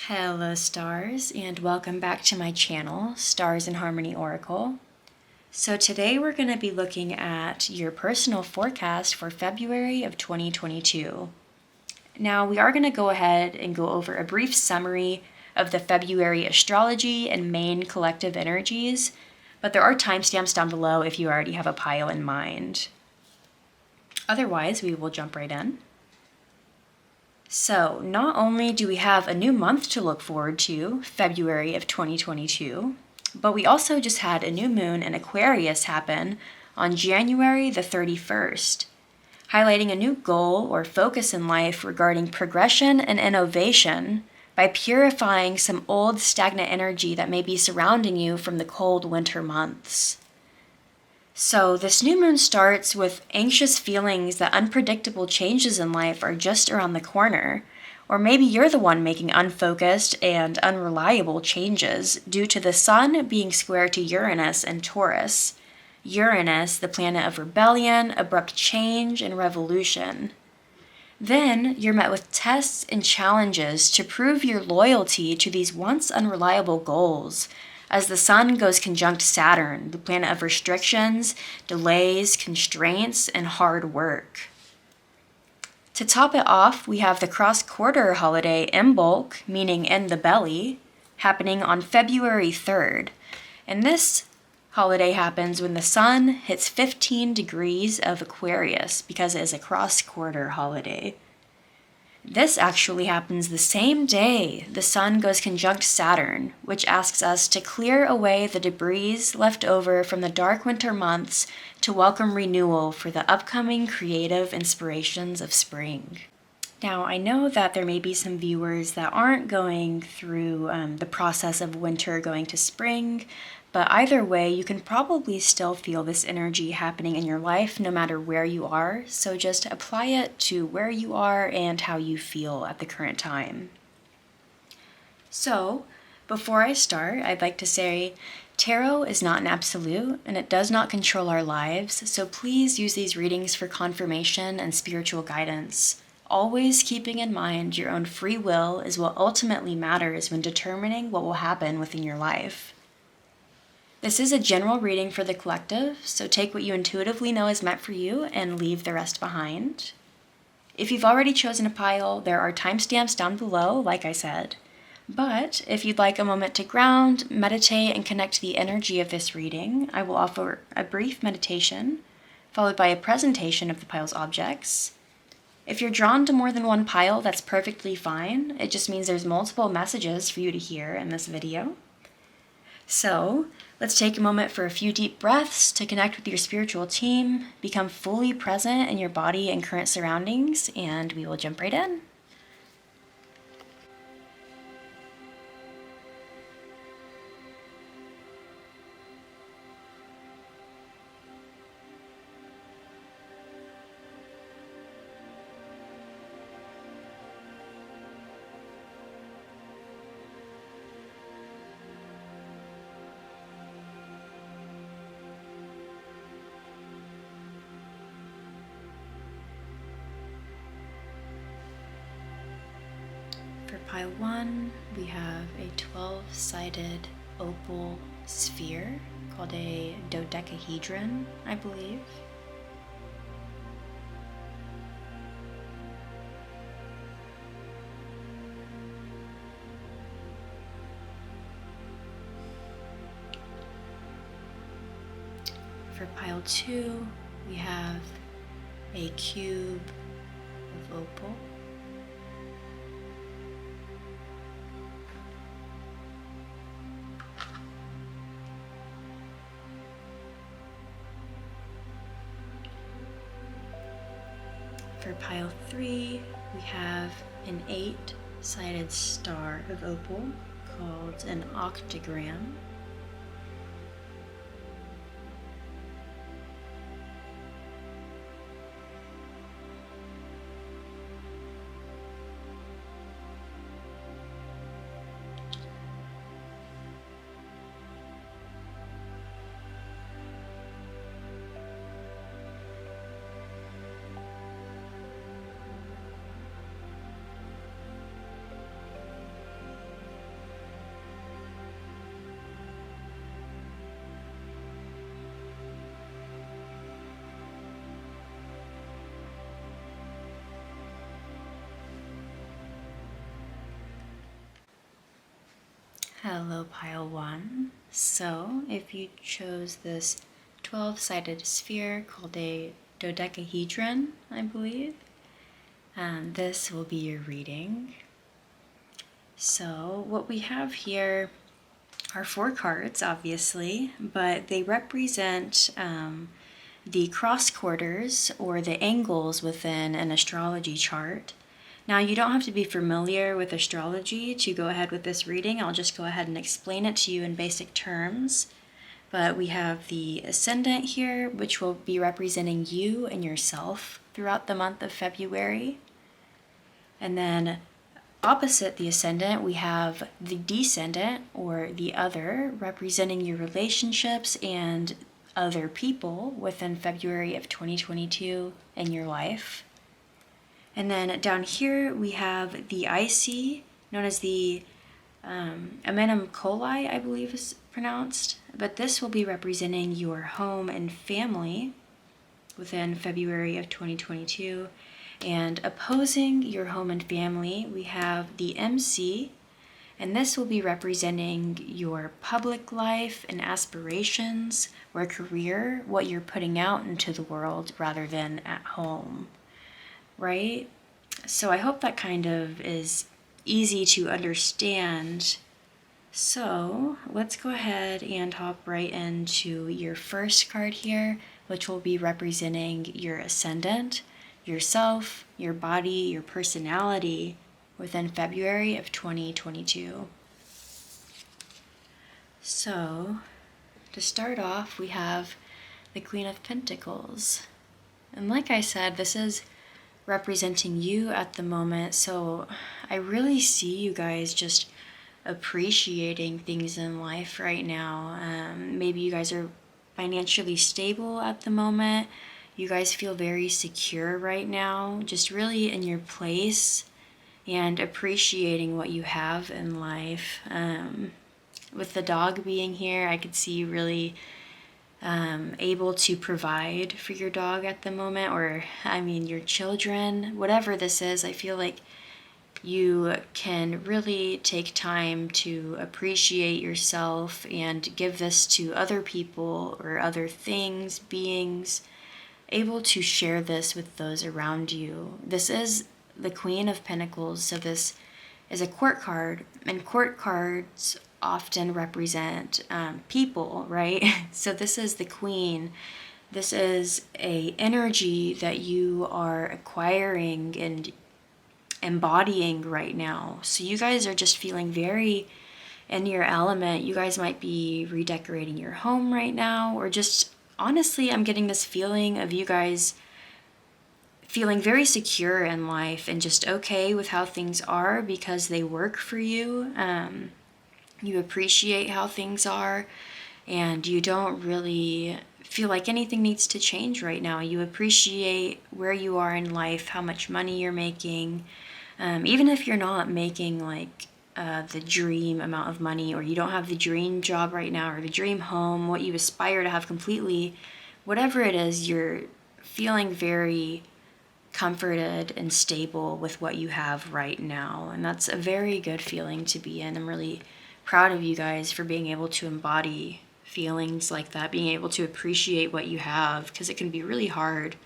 Hello stars, and welcome back to my channel, Stars in Harmony Oracle. So today we're going to be looking at your personal forecast for February of 2022. Now we are going to go ahead and go over a brief summary of the February astrology and main collective energies, but there are timestamps down below if you already have a pile in mind. Otherwise, we will jump right in. So, not only do we have a new month to look forward to, February of 2022, but we also just had a new moon in Aquarius happen on January the 31st, highlighting a new goal or focus in life regarding progression and innovation by purifying some old stagnant energy that may be surrounding you from the cold winter months. So this new moon starts with anxious feelings that unpredictable changes in life are just around the corner, or maybe you're the one making unfocused and unreliable changes due to the sun being square to Uranus and Taurus. Uranus, the planet of rebellion, abrupt change, and revolution. Then you're met with tests and challenges to prove your loyalty to these once unreliable goals, as the sun goes conjunct Saturn, the planet of restrictions, delays, constraints, and hard work. To top it off, we have the cross-quarter holiday Imbolc, meaning in the belly, happening on February 3rd. And this holiday happens when the sun hits 15 degrees of Aquarius because it is a cross-quarter holiday. This actually happens the same day the sun goes conjunct Saturn, which asks us to clear away the debris left over from the dark winter months to welcome renewal for the upcoming creative inspirations of spring. Now, I know that there may be some viewers that aren't going through the process of winter going to spring, but either way, you can probably still feel this energy happening in your life no matter where you are, so just apply it to where you are and how you feel at the current time. So, before I start, I'd like to say tarot is not an absolute and it does not control our lives, so please use these readings for confirmation and spiritual guidance. Always keeping in mind your own free will is what ultimately matters when determining what will happen within your life. This is a general reading for the collective, so take what you intuitively know is meant for you and leave the rest behind. If you've already chosen a pile, there are timestamps down below, like I said. But if you'd like a moment to ground, meditate, and connect to the energy of this reading, I will offer a brief meditation, followed by a presentation of the pile's objects. If you're drawn to more than one pile, that's perfectly fine. It just means there's multiple messages for you to hear in this video. So, let's take a moment for a few deep breaths to connect with your spiritual team, become fully present in your body and current surroundings, and we will jump right in. For pile 1, we have a 12-sided opal sphere called a dodecahedron, I believe. For pile 2, we have a cube of opal. For pile 3, we have an 8-sided star of opal called an octagram. Hello, pile 1. So, if you chose this 12-sided sphere called a dodecahedron, I believe, this will be your reading. So, what we have here are 4 cards, obviously, but they represent the cross quarters or the angles within an astrology chart. Now, you don't have to be familiar with astrology to go ahead with this reading. I'll just go ahead and explain it to you in basic terms. But we have the ascendant here, which will be representing you and yourself throughout the month of February. And then opposite the ascendant, we have the descendant, or the other, representing your relationships and other people within February of 2022 in your life. And then down here we have the IC, known as the Amenum Coli, I believe is pronounced. But this will be representing your home and family within February of 2022. And opposing your home and family, we have the MC, and this will be representing your public life and aspirations or career, what you're putting out into the world rather than at home. Right? So I hope that kind of is easy to understand. So let's go ahead and hop right into your first card here, which will be representing your ascendant, yourself, your body, your personality within February of 2022. So to start off, we have the Queen of Pentacles. And like I said, this is representing you at the moment, so I really see you guys just appreciating things in life right now. Maybe you guys are financially stable at the moment. You guys feel very secure right now, just really in your place and appreciating what you have in life. With the dog being here, I could see you really able to provide for your dog at the moment, or your children, whatever this is. I feel like you can really take time to appreciate yourself and give this to other people or other things, beings, able to share this with those around you. This is the Queen of Pentacles, so this is a court card, and court cards often represent people, right? So this is the Queen. This is a energy that you are acquiring and embodying right now. So you guys are just feeling very in your element. You guys might be redecorating your home right now, or just honestly, I'm getting this feeling of you guys feeling very secure in life and just okay with how things are because they work for you. You appreciate how things are, and you don't really feel like anything needs to change right now. You appreciate where you are in life, how much money you're making, even if you're not making like the dream amount of money, or you don't have the dream job right now, or the dream home, what you aspire to have completely, whatever it is, you're feeling very comforted and stable with what you have right now. And that's a very good feeling to be in. I'm really proud of you guys for being able to embody feelings like that, being able to appreciate what you have, because it can be really hard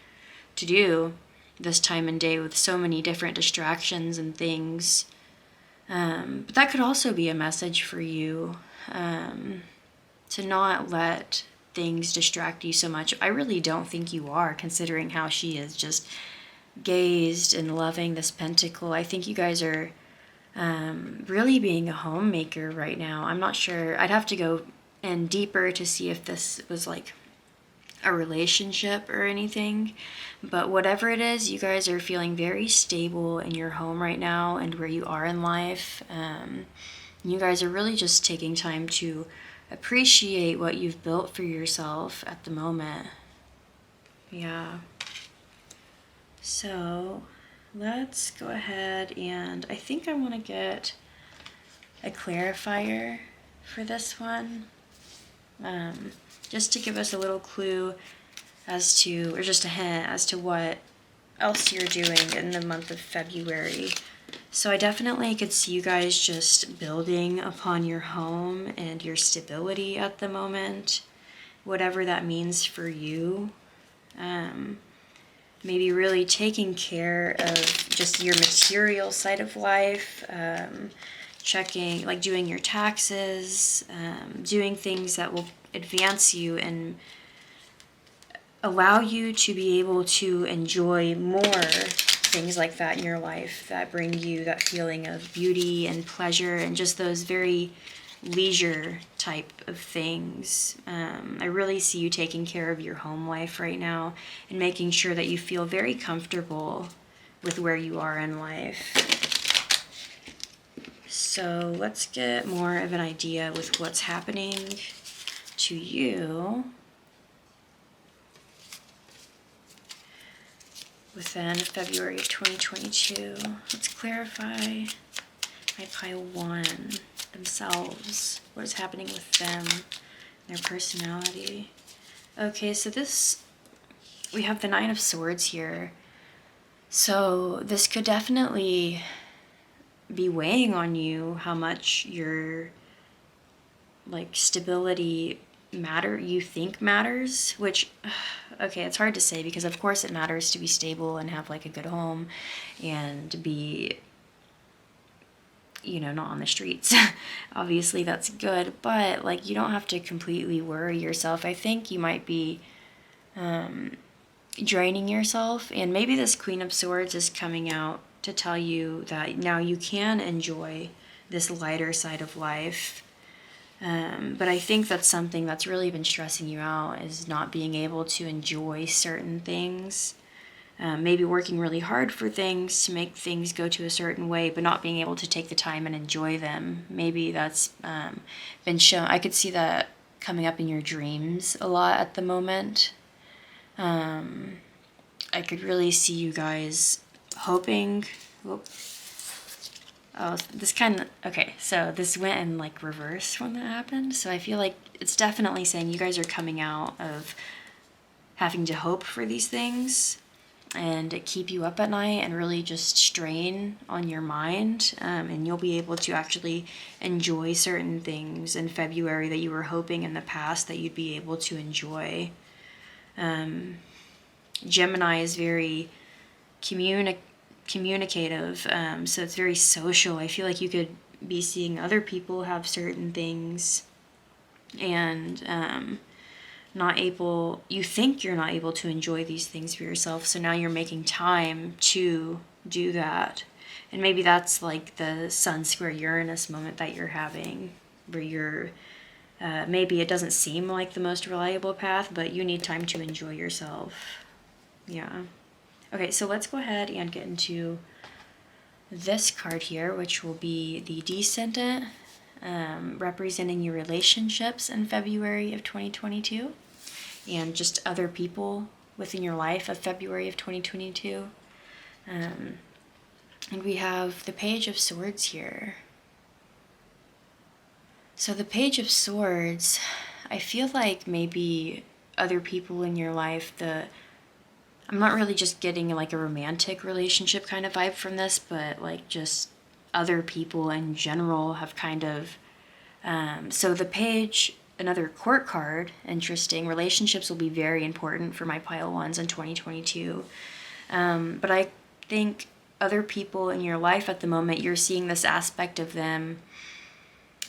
to do this time and day with so many different distractions and things. But that could also be a message for you, to not let things distract you so much. I really don't think you are, considering how she is just gazed and loving this pentacle. I think you guys are really being a homemaker right now. I'm not sure. I'd have to go in deeper to see if this was like a relationship or anything. But whatever it is, you guys are feeling very stable in your home right now and where you are in life. You guys are really just taking time to appreciate what you've built for yourself at the moment. Yeah. So let's go ahead, and I think I want to get a clarifier for this one, just to give us a little clue as to, or just a hint as to what else you're doing in the month of February. So I definitely could see you guys just building upon your home and your stability at the moment, whatever that means for you. Maybe really taking care of just your material side of life, checking, like doing your taxes, doing things that will advance you and allow you to be able to enjoy more things like that in your life that bring you that feeling of beauty and pleasure and just those very leisure type of things. I really see you taking care of your home life right now and making sure that you feel very comfortable with where you are in life. So let's get more of an idea with what's happening to you within February of 2022. Let's clarify my pile 1, themselves. What is happening with them, their personality. Okay, so we have the 9 of Swords here. So this could definitely be weighing on you, how much your stability you think matters, which okay, it's hard to say because of course it matters to be stable and have like a good home and to be, not on the streets. Obviously that's good, but like you don't have to completely worry yourself. I think you might be draining yourself, and maybe this Queen of Swords is coming out to tell you that now you can enjoy this lighter side of life. But I think that's something that's really been stressing you out, is not being able to enjoy certain things. Maybe working really hard for things to make things go to a certain way, but not being able to take the time and enjoy them. Maybe that's been shown. I could see that coming up in your dreams a lot at the moment. I could really see you guys hoping. Oh, this okay, so this went in like reverse when that happened. So I feel like it's definitely saying you guys are coming out of having to hope for these things and keep you up at night and really just strain on your mind. And you'll be able to actually enjoy certain things in February that you were hoping in the past that you'd be able to enjoy. Gemini is very communicative, so it's very social. I feel like you could be seeing other people have certain things and you think you're not able to enjoy these things for yourself, so now you're making time to do that. And maybe that's like the Sun square Uranus moment that you're having, where you're maybe it doesn't seem like the most reliable path, but you need time to enjoy yourself. Yeah. Okay, so let's go ahead and get into this card here, which will be the Descendant, representing your relationships in February of 2022, and just other people within your life of February of 2022. And we have the Page of Swords here. So the Page of Swords, I feel like maybe other people in your life, I'm not really just getting like a romantic relationship kind of vibe from this, but like just other people in general have kind of, so the Page, another court card, interesting. Relationships will be very important for my pile 1s in 2022. But I think other people in your life at the moment, you're seeing this aspect of them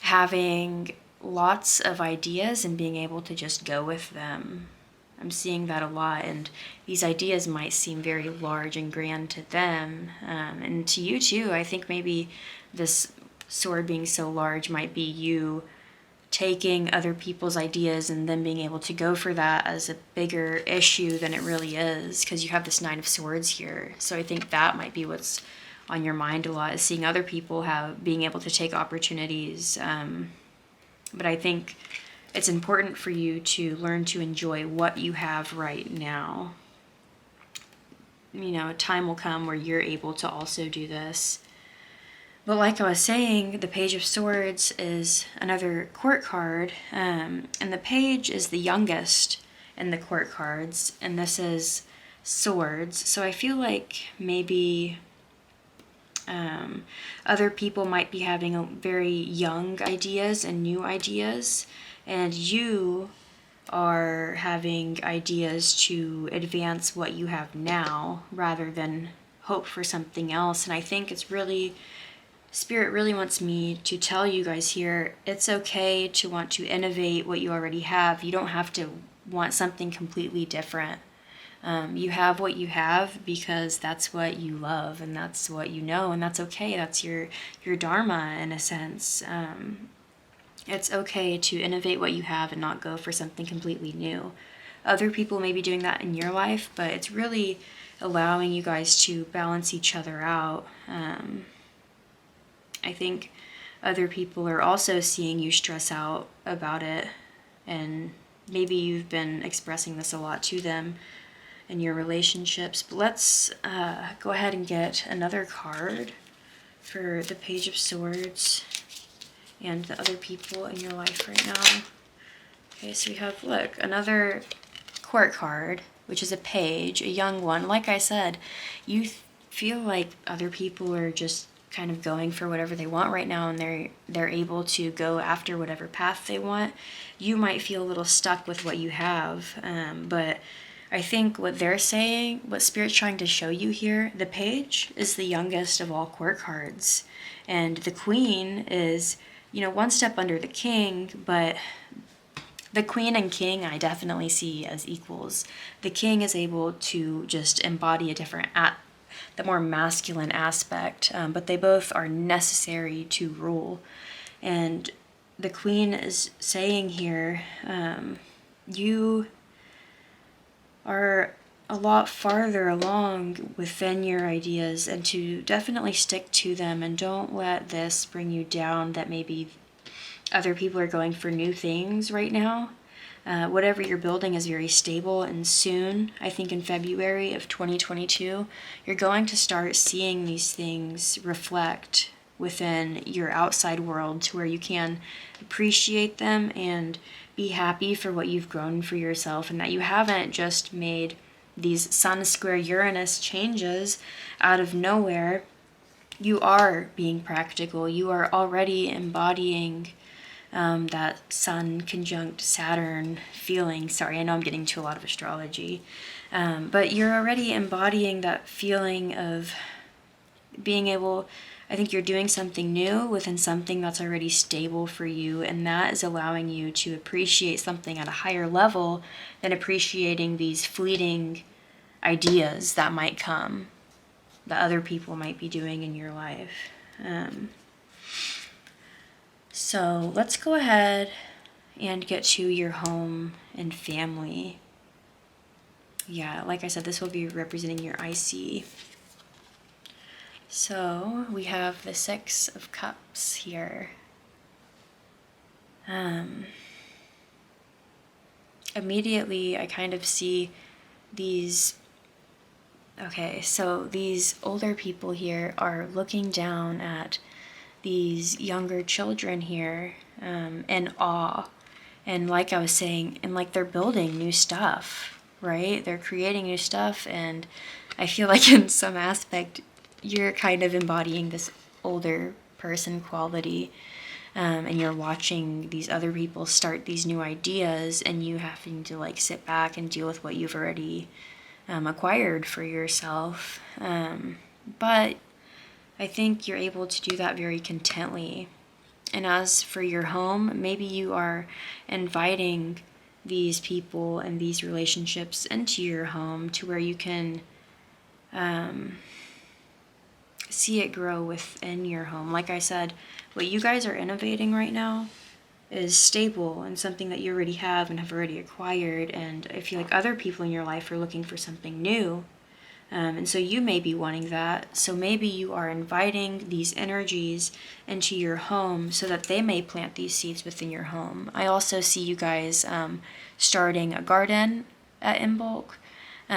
having lots of ideas and being able to just go with them. I'm seeing that a lot, and these ideas might seem very large and grand to them, and to you too. I think maybe this sword being so large might be you taking other people's ideas and then being able to go for that as a bigger issue than it really is, because you have this 9 of Swords here. So I think that might be what's on your mind a lot, is seeing other people being able to take opportunities. But I think it's important for you to learn to enjoy what you have right now. A time will come where you're able to also do this. But like I was saying, the Page of Swords is another court card, and the Page is the youngest in the court cards, and this is Swords. So I feel like maybe Other people might be having very young ideas and new ideas, and you are having ideas to advance what you have now rather than hope for something else. And I think it's really, Spirit really wants me to tell you guys here, it's okay to want to innovate what you already have. You don't have to want something completely different. You have what you have because that's what you love and that's what you know, and that's okay. That's your dharma in a sense. It's okay to innovate what you have and not go for something completely new. Other people may be doing that in your life, but it's really allowing you guys to balance each other out. I think other people are also seeing you stress out about it, and maybe you've been expressing this a lot to them in your relationships. But let's go ahead and get another card for the Page of Swords and the other people in your life right now. Okay, so we have, look, another Court card, which is a page, a young one. Like I said, you feel like other people are just kind of going for whatever they want right now, and they're able to go after whatever path they want. You might feel a little stuck with what you have, but I think what they're saying, what Spirit's trying to show you here, the Page is the youngest of all Court cards, and the Queen is, you know, one step under the King, but the Queen and King I definitely see as equals. The King is able to just embody a different, the more masculine aspect, but they both are necessary to rule. And the Queen is saying here, you are a lot farther along within your ideas, and to definitely stick to them and don't let this bring you down that maybe other people are going for new things right now. Whatever you're building is very stable, and soon, I think in February of 2022, you're going to start seeing these things reflect within your outside world to where you can appreciate them and be happy for what you've grown for yourself, and that you haven't just made these Sun square Uranus changes out of nowhere. You are being practical. You are already embodying that Sun conjunct Saturn feeling. Sorry, I know I'm getting to a lot of astrology. But you're already embodying that feeling of being able, I think you're doing something new within something that's already stable for you, and that is allowing you to appreciate something at a higher level than appreciating these fleeting ideas that might come, that other people might be doing in your life. So let's go ahead and get to your home and family. Yeah, like I said, this will be representing your IC. So we have the Six of Cups here. Immediately, I kind of see these. Okay, so these older people here are looking down at these younger children here in awe. And like I was saying, and like they're building new stuff, right? They're creating new stuff, and I feel like in some aspect, you're kind of embodying this older person quality, and you're watching these other people start these new ideas, and you having to like sit back and deal with what you've already acquired for yourself. But I think you're able to do that very contently. And as for your home, maybe you are inviting these people and these relationships into your home to where you can see it grow within your home. Like I said, what you guys are innovating right now is stable and something that you already have and have already acquired. And I feel like other people in your life are looking for something new. And so you may be wanting that. So maybe you are inviting these energies into your home so that they may plant these seeds within your home. I also see you guys starting a garden at Imbolc.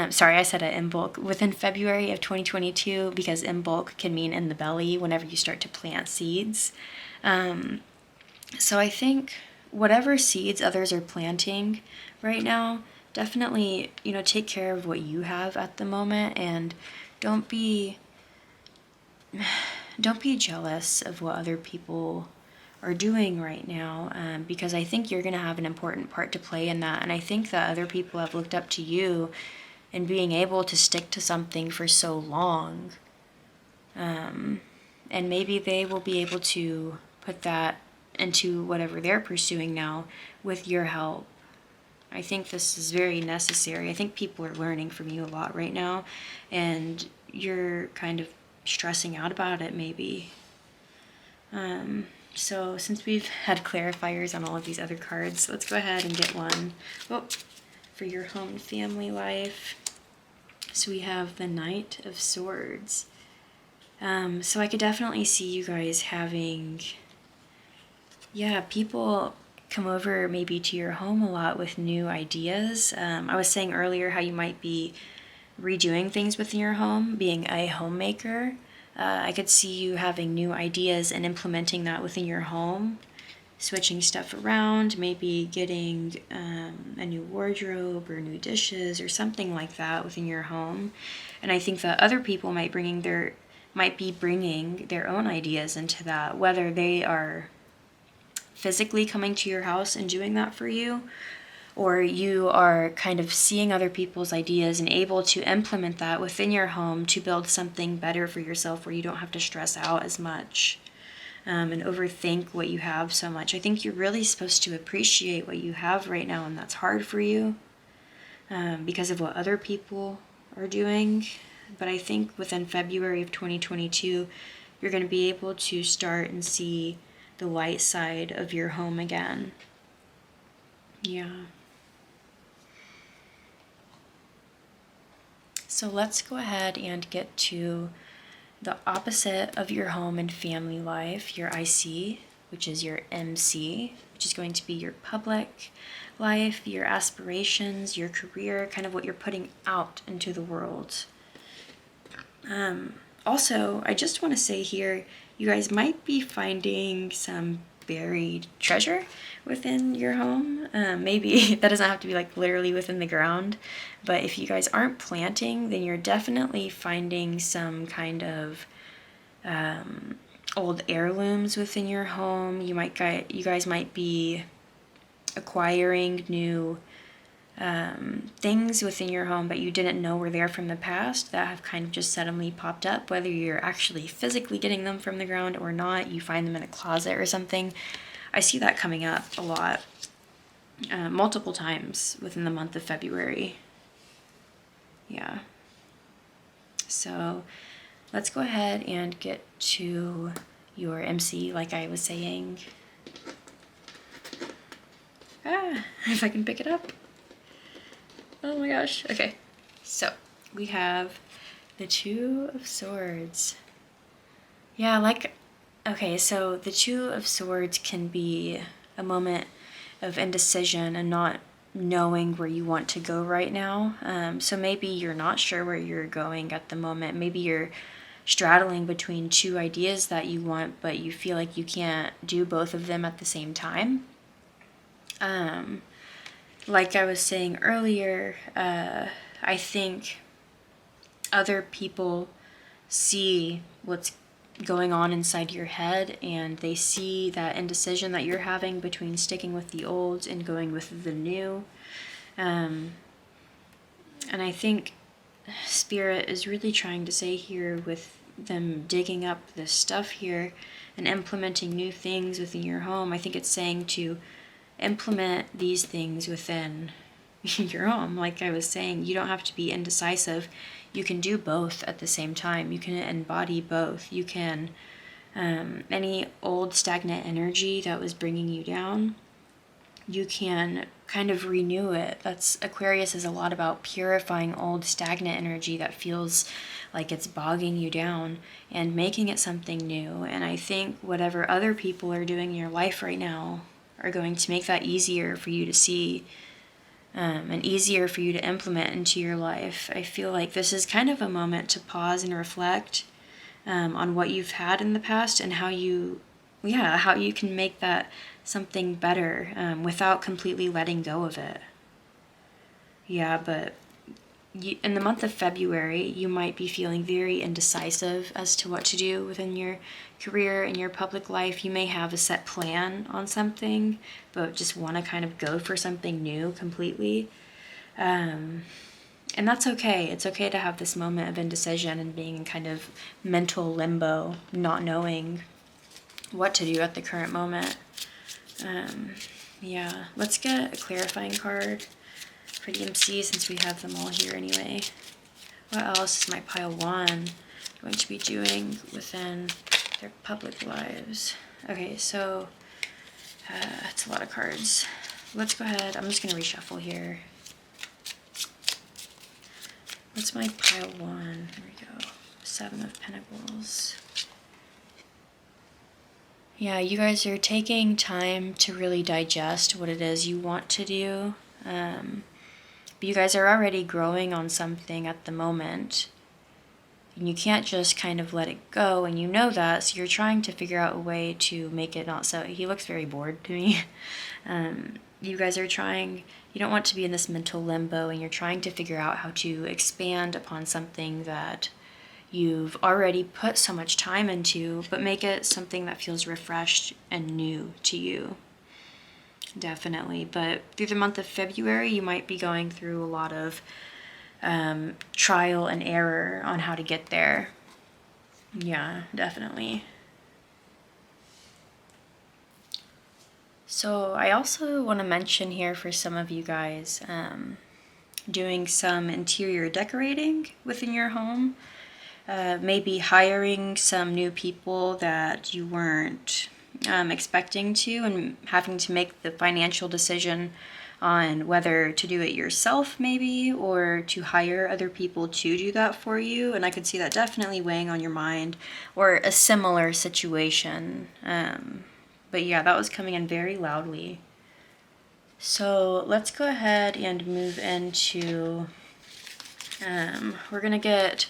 Sorry, I said at Imbolc. Within February of 2022, because Imbolc can mean in the belly whenever you start to plant seeds. So I think whatever seeds others are planting right now, definitely, take care of what you have at the moment, and don't be don't be jealous of what other people are doing right now, because I think you're going to have an important part to play in that. And I think that other people have looked up to you in being able to stick to something for so long. And maybe they will be able to put that into whatever they're pursuing now with your help. I think this is very necessary. I think people are learning from you a lot right now, and you're kind of stressing out about it maybe. So since we've had clarifiers on all of these other cards, let's go ahead and get one for your home and family life. So we have the Knight of Swords. So I could definitely see you guys having, people come over maybe to your home a lot with new ideas. I was saying earlier how you might be redoing things within your home, being a homemaker. I could see you having new ideas and implementing that within your home, switching stuff around, maybe getting a new wardrobe or new dishes or something like that within your home. And I think that other people might be bringing their own ideas into that, whether they are physically coming to your house and doing that for you, or you are kind of seeing other people's ideas and able to implement that within your home to build something better for yourself where you don't have to stress out as much and overthink what you have so much. I think you're really supposed to appreciate what you have right now, and that's hard for you because of what other people are doing. But I think within February of 2022, you're going to be able to start and see the light side of your home again. Yeah. So let's go ahead and get to the opposite of your home and family life, your IC, which is your MC, which is going to be your public life, your aspirations, your career, kind of what you're putting out into the world. Also, I just want to say here, you guys might be finding some buried treasure within your home. Maybe that doesn't have to be like literally within the ground, but if you guys aren't planting, then you're definitely finding some kind of old heirlooms within your home. You guys might be acquiring new things within your home that you didn't know were there from the past that have kind of just suddenly popped up, whether you're actually physically getting them from the ground or not. You find them in a closet or something. I see that coming up a lot, multiple times within the month of February. Yeah. So let's go ahead and get to your MC, like I was saying. If I can pick it up. Oh my gosh. Okay. So we have the Two of Swords. Yeah, okay, so the Two of Swords can be a moment of indecision and not knowing where you want to go right now. So maybe you're not sure where you're going at the moment. Maybe you're straddling between two ideas that you want, but you feel like you can't do both of them at the same time. Like I was saying earlier, I think other people see what's going on inside your head, and they see that indecision that you're having between sticking with the old and going with the new. And I think Spirit is really trying to say here, with them digging up this stuff here and implementing new things within your home, I think it's saying to implement these things within your home. Like I was saying, you don't have to be indecisive. You can do both at the same time. You can embody both. You can, any old stagnant energy that was bringing you down, you can kind of renew it. Aquarius is a lot about purifying old stagnant energy that feels like it's bogging you down and making it something new. And I think whatever other people are doing in your life right now are going to make that easier for you to see and easier for you to implement into your life. I feel like this is kind of a moment to pause and reflect on what you've had in the past and how you can make that something better without completely letting go of it. Yeah, but in the month of February, you might be feeling very indecisive as to what to do within your career and your public life. You may have a set plan on something, but just want to kind of go for something new completely. And that's okay. It's okay to have this moment of indecision and being in kind of mental limbo, not knowing what to do at the current moment. Yeah, let's get a clarifying card for the MC since we have them all here anyway. What else is my pile 1 going to be doing within their public lives? Okay, so that's a lot of cards. Let's go ahead. I'm just going to reshuffle here. What's my pile 1? Here we go. 7 of Pentacles. Yeah, you guys are taking time to really digest what it is you want to do. But you guys are already growing on something at the moment. And you can't just kind of let it go, and you know that, so you're trying to figure out a way to make it not so. He looks very bored to me. You guys are trying, you don't want to be in this mental limbo, and you're trying to figure out how to expand upon something that you've already put so much time into, but make it something that feels refreshed and new to you. Definitely. But through the month of February, you might be going through a lot of trial and error on how to get there. Yeah, definitely. So I also want to mention here for some of you guys, doing some interior decorating within your home. Maybe hiring some new people that you weren't expecting to, and having to make the financial decision on whether to do it yourself maybe, or to hire other people to do that for you. And I could see that definitely weighing on your mind, or a similar situation. But yeah, that was coming in very loudly. So let's go ahead and move into, we're going to get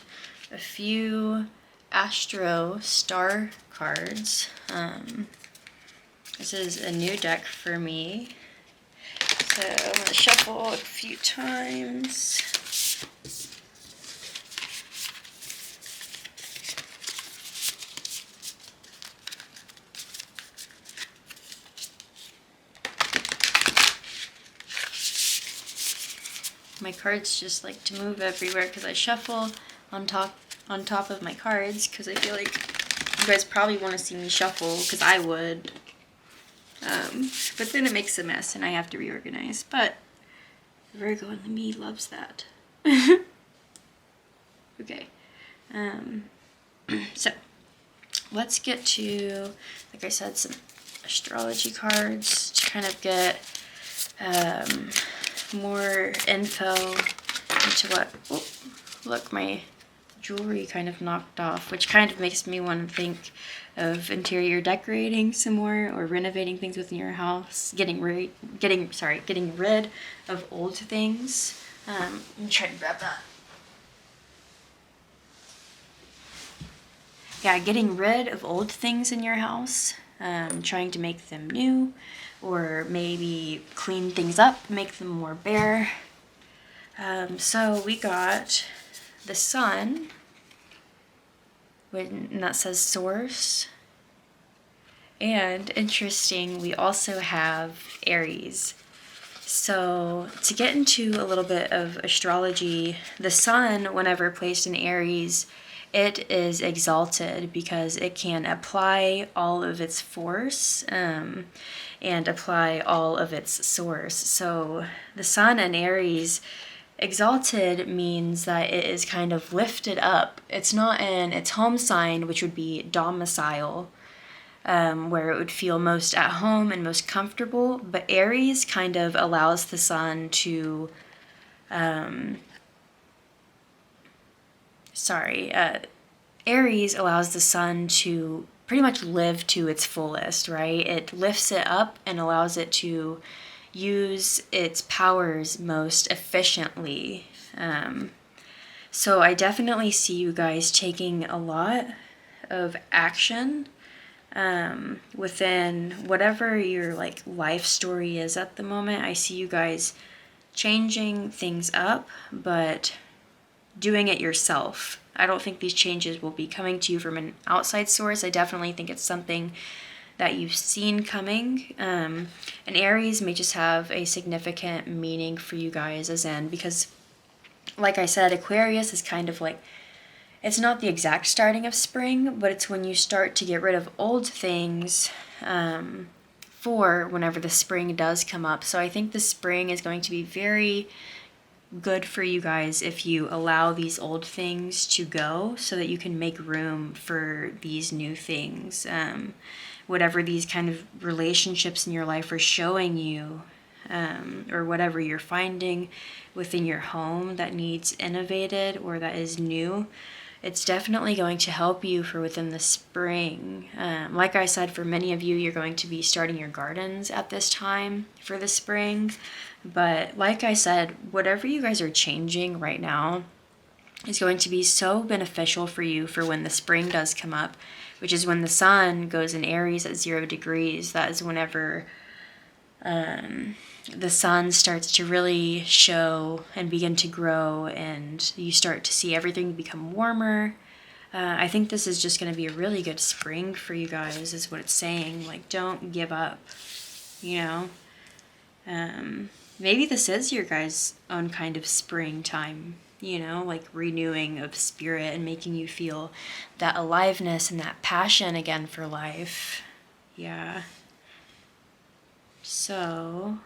a few Astro star cards. This is a new deck for me. So I'm going to shuffle a few times. My cards just like to move everywhere because I shuffle on top of my cards, because I feel like you guys probably want to see me shuffle, because I would. But then it makes a mess and I have to reorganize. But Virgo in me loves that. Okay. So let's get to, like I said, some astrology cards to kind of get more info into what. Oh, look, my jewelry kind of knocked off, which kind of makes me want to think of interior decorating some more, or renovating things within your house, getting rid of old things. Let me try to grab that. Yeah, getting rid of old things in your house, trying to make them new, or maybe clean things up, make them more bare. So we got the Sun, and that says source. And interesting, we also have Aries. So to get into a little bit of astrology, the Sun, whenever placed in Aries, it is exalted because it can apply all of its force and apply all of its source. So the Sun in Aries, exalted means that it is kind of lifted up. It's not in its home sign, which would be domicile, where it would feel most at home and most comfortable. But Aries kind of allows the Sun to, Aries allows the Sun to pretty much live to its fullest, right? It lifts it up and allows it to use its powers most efficiently. So I definitely see you guys taking a lot of action within whatever your like life story is at the moment. I see you guys changing things up, but doing it yourself. I don't think these changes will be coming to you from an outside source. I definitely think it's something that you've seen coming. And Aries may just have a significant meaning for you guys as in, because like I said, Aquarius is kind of like, it's not the exact starting of spring, but it's when you start to get rid of old things for whenever the spring does come up. So I think the spring is going to be very good for you guys if you allow these old things to go so that you can make room for these new things. Whatever these kind of relationships in your life are showing you, or whatever you're finding within your home that needs innovated or that is new, it's definitely going to help you for within the spring. Like I said, for many of you, you're going to be starting your gardens at this time for the spring. But like I said, whatever you guys are changing right now is going to be so beneficial for you for when the spring does come up, which is when the sun goes in Aries at 0 degrees. That is whenever the sun starts to really show and begin to grow, and you start to see everything become warmer. I think this is just going to be a really good spring for you guys, is what it's saying. Like, don't give up, you know? Maybe this is your guys' own kind of springtime, you know, like renewing of spirit and making you feel that aliveness and that passion again for life. Yeah. So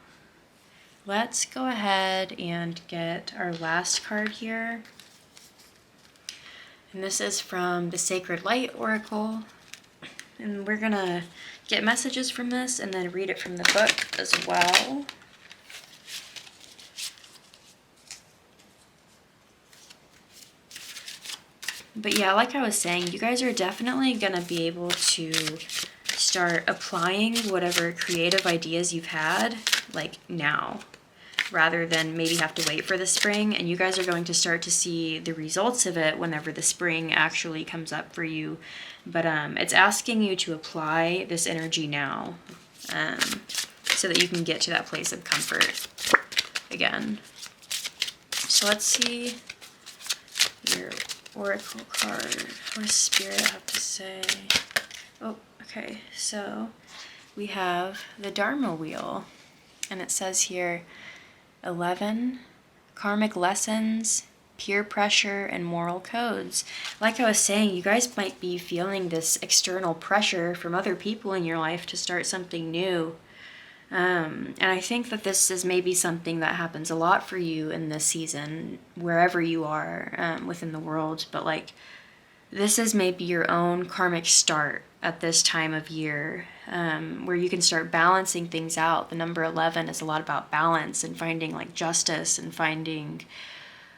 let's go ahead and get our last card here. And this is from the Sacred Light Oracle. And we're going to get messages from this and then read it from the book as well. But yeah, like I was saying, you guys are definitely going to be able to start applying whatever creative ideas you've had, like now, rather than maybe have to wait for the spring. And you guys are going to start to see the results of it whenever the spring actually comes up for you. But it's asking you to apply this energy now, so that you can get to that place of comfort again. So let's see your oracle card. What does Spirit have to say? Oh, okay. So we have the Dharma Wheel, and it says here 11 karmic lessons, peer pressure, and moral codes. Like I was saying, you guys might be feeling this external pressure from other people in your life to start something new. And I think that this is maybe something that happens a lot for you in this season, wherever you are within the world. But like, this is maybe your own karmic start at this time of year, where you can start balancing things out. The number 11 is a lot about balance and finding like justice and finding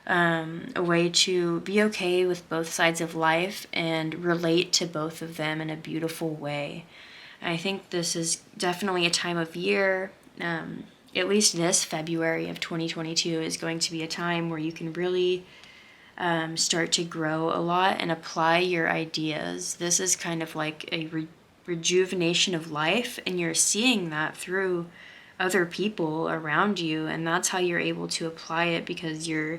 a way to be okay with both sides of life and relate to both of them in a beautiful way. I think this is definitely a time of year, at least this February of 2022 is going to be a time where you can really start to grow a lot and apply your ideas. This is kind of like a rejuvenation of life, and you're seeing that through other people around you, and that's how you're able to apply it, because you're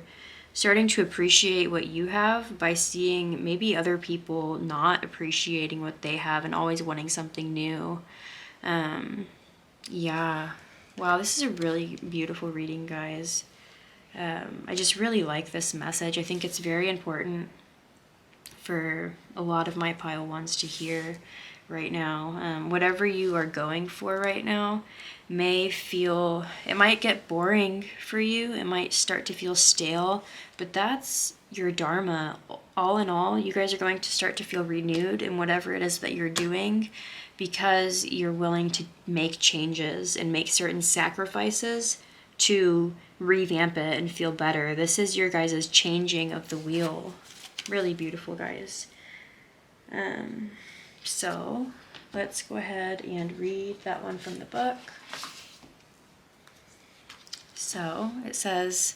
starting to appreciate what you have by seeing maybe other people not appreciating what they have and always wanting something new. Yeah. Wow, this is a really beautiful reading, guys. I just really like this message. I think it's very important for a lot of my pile ones to hear right now. Whatever you are going for right now it might get boring for you. It might start to feel stale, but that's your dharma. All in all, you guys are going to start to feel renewed in whatever it is that you're doing, because you're willing to make changes and make certain sacrifices to revamp it and feel better. This is your guys' changing of the wheel. Really beautiful, guys. So let's go ahead and read that one from the book. So it says,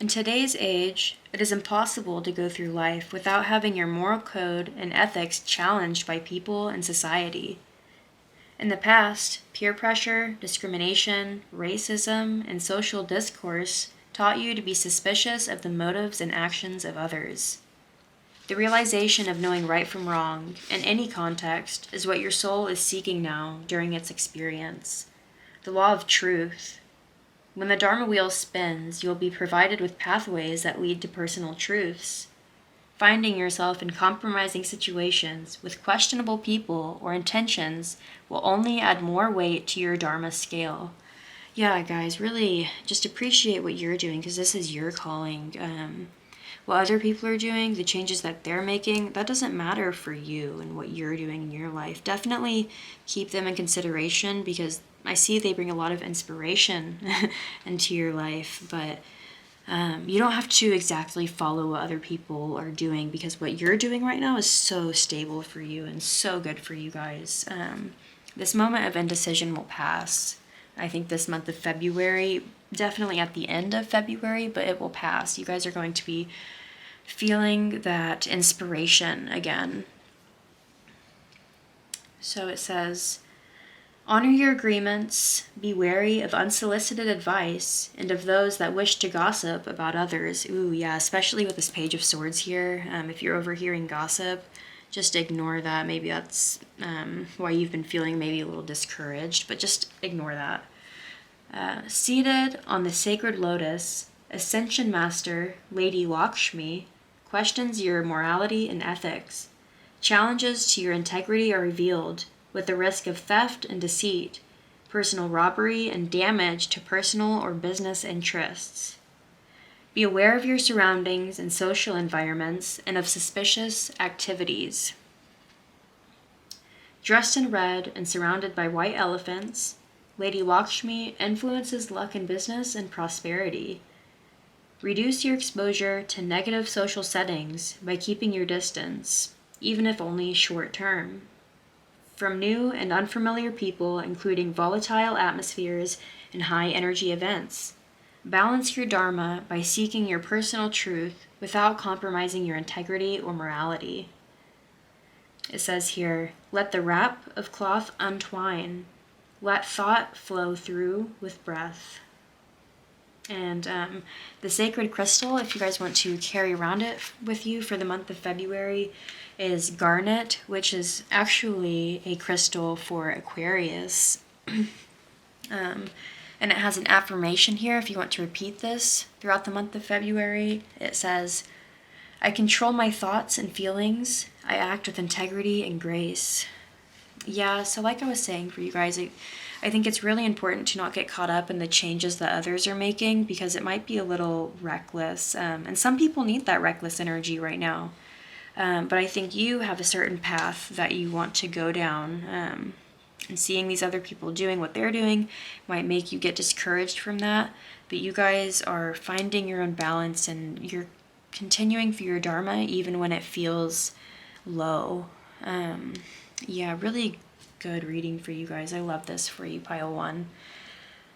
in today's age, it is impossible to go through life without having your moral code and ethics challenged by people and society. In the past, peer pressure, discrimination, racism, and social discourse taught you to be suspicious of the motives and actions of others. The realization of knowing right from wrong in any context is what your soul is seeking now during its experience. The law of truth. When the Dharma wheel spins, you'll be provided with pathways that lead to personal truths. Finding yourself in compromising situations with questionable people or intentions will only add more weight to your Dharma scale. Yeah, guys, really just appreciate what you're doing, because this is your calling. What other people are doing, the changes that they're making, that doesn't matter for you and what you're doing in your life. Definitely keep them in consideration, because I see they bring a lot of inspiration into your life, but you don't have to exactly follow what other people are doing, because what you're doing right now is so stable for you and so good for you guys. This moment of indecision will pass. I think this month of February, definitely at the end of February, but it will pass. You guys are going to be feeling that inspiration again. So it says, honor your agreements, be wary of unsolicited advice, and of those that wish to gossip about others. Ooh, yeah, especially with this Page of Swords here. If you're overhearing gossip, just ignore that. Maybe that's why you've been feeling maybe a little discouraged, but just ignore that. Seated on the sacred lotus, Ascension Master Lady Lakshmi questions your morality and ethics. Challenges to your integrity are revealed, with the risk of theft and deceit, personal robbery, and damage to personal or business interests. Be aware of your surroundings and social environments and of suspicious activities. Dressed in red and surrounded by white elephants, Lady Lakshmi influences luck in business and prosperity. Reduce your exposure to negative social settings by keeping your distance, even if only short term, from new and unfamiliar people, including volatile atmospheres and high energy events. Balance your Dharma by seeking your personal truth without compromising your integrity or morality. It says here, let the wrap of cloth untwine. Let thought flow through with breath. And the sacred crystal, if you guys want to carry around it with you for the month of February, is garnet, which is actually a crystal for Aquarius. And it has an affirmation here if you want to repeat this throughout the month of February. It says, I control my thoughts and feelings. I act with integrity and grace. Yeah, so like I was saying for you guys, I think it's really important to not get caught up in the changes that others are making, because it might be a little reckless. And some people need that reckless energy right now. But I think you have a certain path that you want to go down. And seeing these other people doing what they're doing might make you get discouraged from that. But you guys are finding your own balance, and you're continuing for your Dharma even when it feels low. Yeah, really good reading for you guys. I love this for you, Pile 1.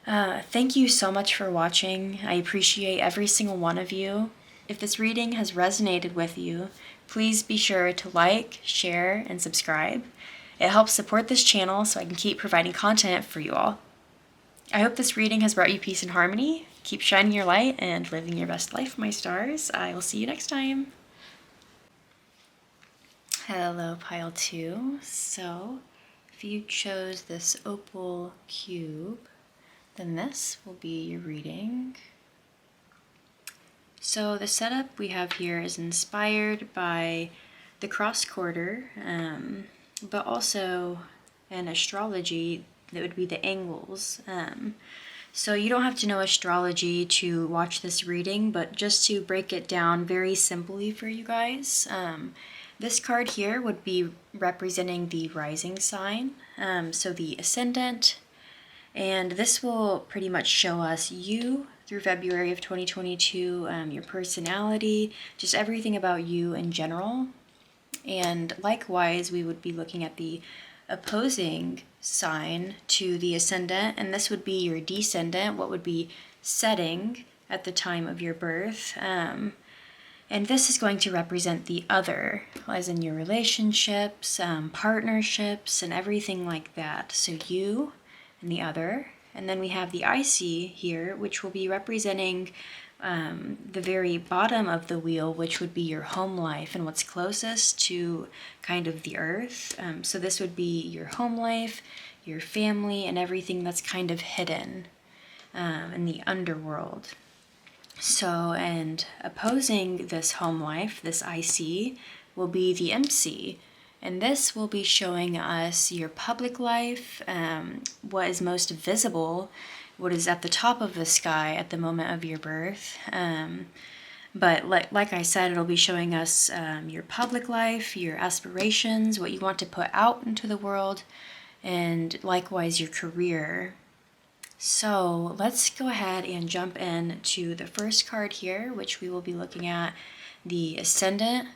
Thank you so much for watching. I appreciate every single one of you. If this reading has resonated with you, please be sure to like, share, and subscribe. It helps support this channel so I can keep providing content for you all. I hope this reading has brought you peace and harmony. Keep shining your light and living your best life, my stars. I will see you next time. Hello, Pile 2. So, if you chose this opal cube, then this will be your reading. So the setup we have here is inspired by the cross quarter, but also in astrology, that would be the angles. So you don't have to know astrology to watch this reading, but just to break it down very simply for you guys, this card here would be representing the rising sign, so the ascendant, and this will pretty much show us you through February of 2022, your personality, just everything about you in general. And likewise, we would be looking at the opposing sign to the ascendant, and this would be your descendant, what would be setting at the time of your birth. And this is going to represent the other, as in your relationships, partnerships, and everything like that. So you and the other. And then we have the IC here, which will be representing the very bottom of the wheel, which would be your home life and what's closest to kind of the earth. So this would be your home life, your family, and everything that's kind of hidden in the underworld. So, and opposing this home life, this IC, will be the MC. And this will be showing us your public life, what is most visible, what is at the top of the sky at the moment of your birth. But like I said, it'll be showing us your public life, your aspirations, what you want to put out into the world, and likewise your career. So let's go ahead and jump in to the first card here, which we will be looking at the Ascendant,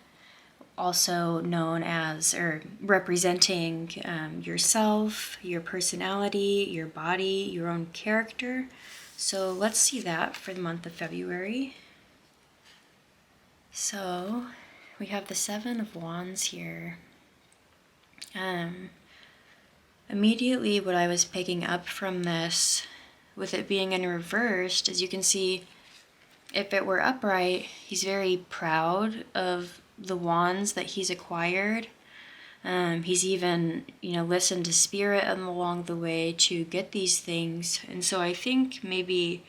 also known as, or representing yourself, your personality, your body, your own character. So let's see that for the month of February. So we have the Seven of Wands here. Immediately what I was picking up from this, with it being in reversed, as you can see, if it were upright, he's very proud of the wands that he's acquired. He's even, listened to spirit along the way to get these things. And so I think maybe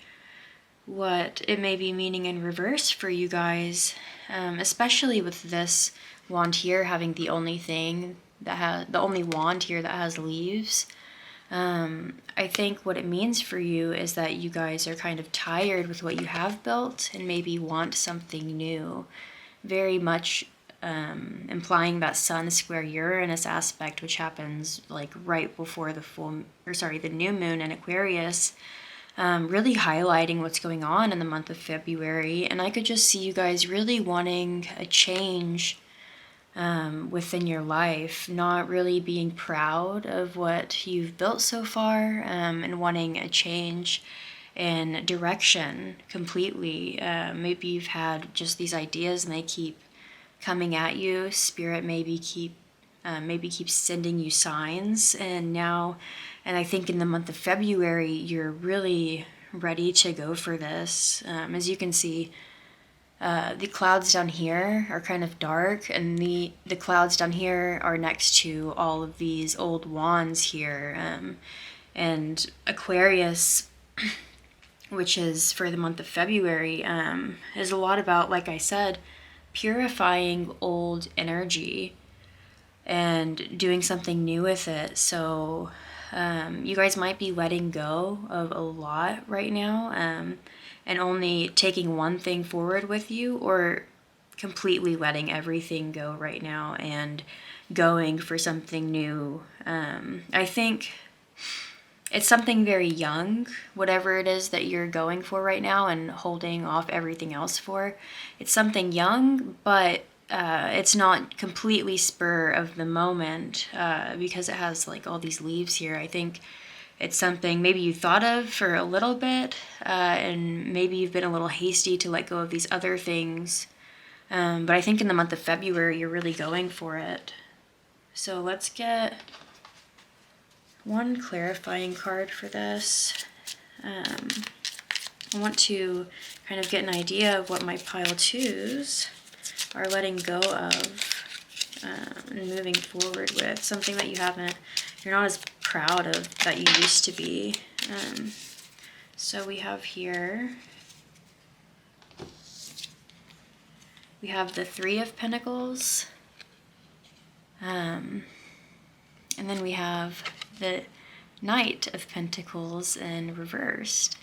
what it may be meaning in reverse for you guys, especially with this wand here having the only wand here that has leaves. I think what it means for you is that you guys are kind of tired with what you have built and maybe want something new. Very much implying that Sun square Uranus aspect, which happens like right before the new moon in Aquarius, really highlighting what's going on in the month of February. And I could just see you guys really wanting a change within your life, not really being proud of what you've built so far, and wanting a change in direction completely. Maybe you've had just these ideas and they keep coming at you. Spirit maybe keeps sending you signs, and I think in the month of February you're really ready to go for this. As you can see, the clouds down here are kind of dark, and the clouds down here are next to all of these old wands here. And Aquarius, which is for the month of February, is a lot about, like I said, purifying old energy and doing something new with it. So you guys might be letting go of a lot right now, and only taking one thing forward with you, or completely letting everything go right now and going for something new. I think it's something very young, whatever it is that you're going for right now and holding off everything else for. It's something young, but it's not completely spur of the moment, because it has like all these leaves here. I think it's something maybe you thought of for a little bit, and maybe you've been a little hasty to let go of these other things. But I think in the month of February, you're really going for it. So let's get one clarifying card for this. I want to kind of get an idea of what my pile twos are letting go of and moving forward with, something that you're not as proud of that you used to be. So we have here, we have the Three of Pentacles, and then we have the Knight of Pentacles in reversed.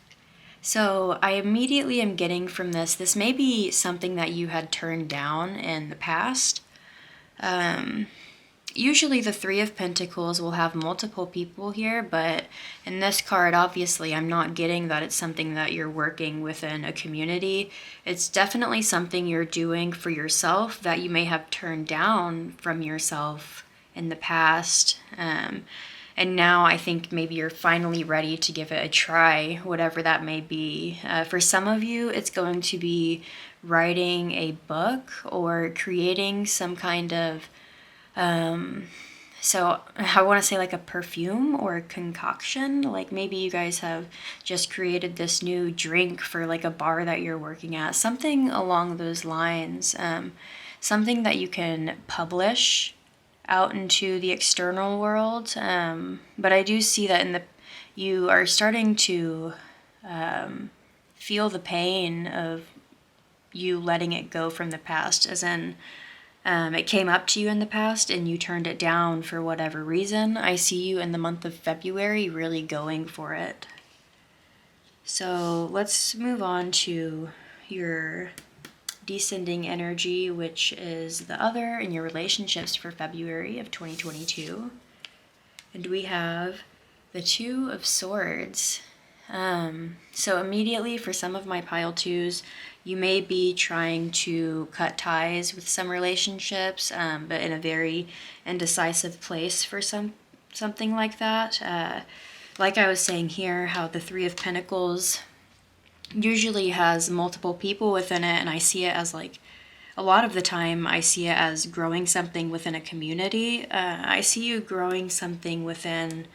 So I immediately am getting from this may be something that you had turned down in the past. Usually the Three of Pentacles will have multiple people here, but in this card, obviously, I'm not getting that it's something that you're working within a community. It's definitely something you're doing for yourself that you may have turned down from yourself in the past. And now I think maybe you're finally ready to give it a try, whatever that may be. For some of you, it's going to be writing a book or creating some kind of So I want to say like a perfume or a concoction. Like maybe you guys have just created this new drink for like a bar that you're working at. Something along those lines. Something that you can publish out into the external world. But I do see that you are starting to feel the pain of you letting it go from the past, as in it came up to you in the past and you turned it down for whatever reason. I see you in the month of February really going for it. So let's move on to your descending energy, which is the other in your relationships for February of 2022. And we have the Two of Swords. So immediately for some of my pile twos, you may be trying to cut ties with some relationships, but in a very indecisive place for something like that. Like I was saying here, how the Three of Pentacles usually has multiple people within it, and I see it as like, a lot of the time I see it as growing something within a community. I see you growing something within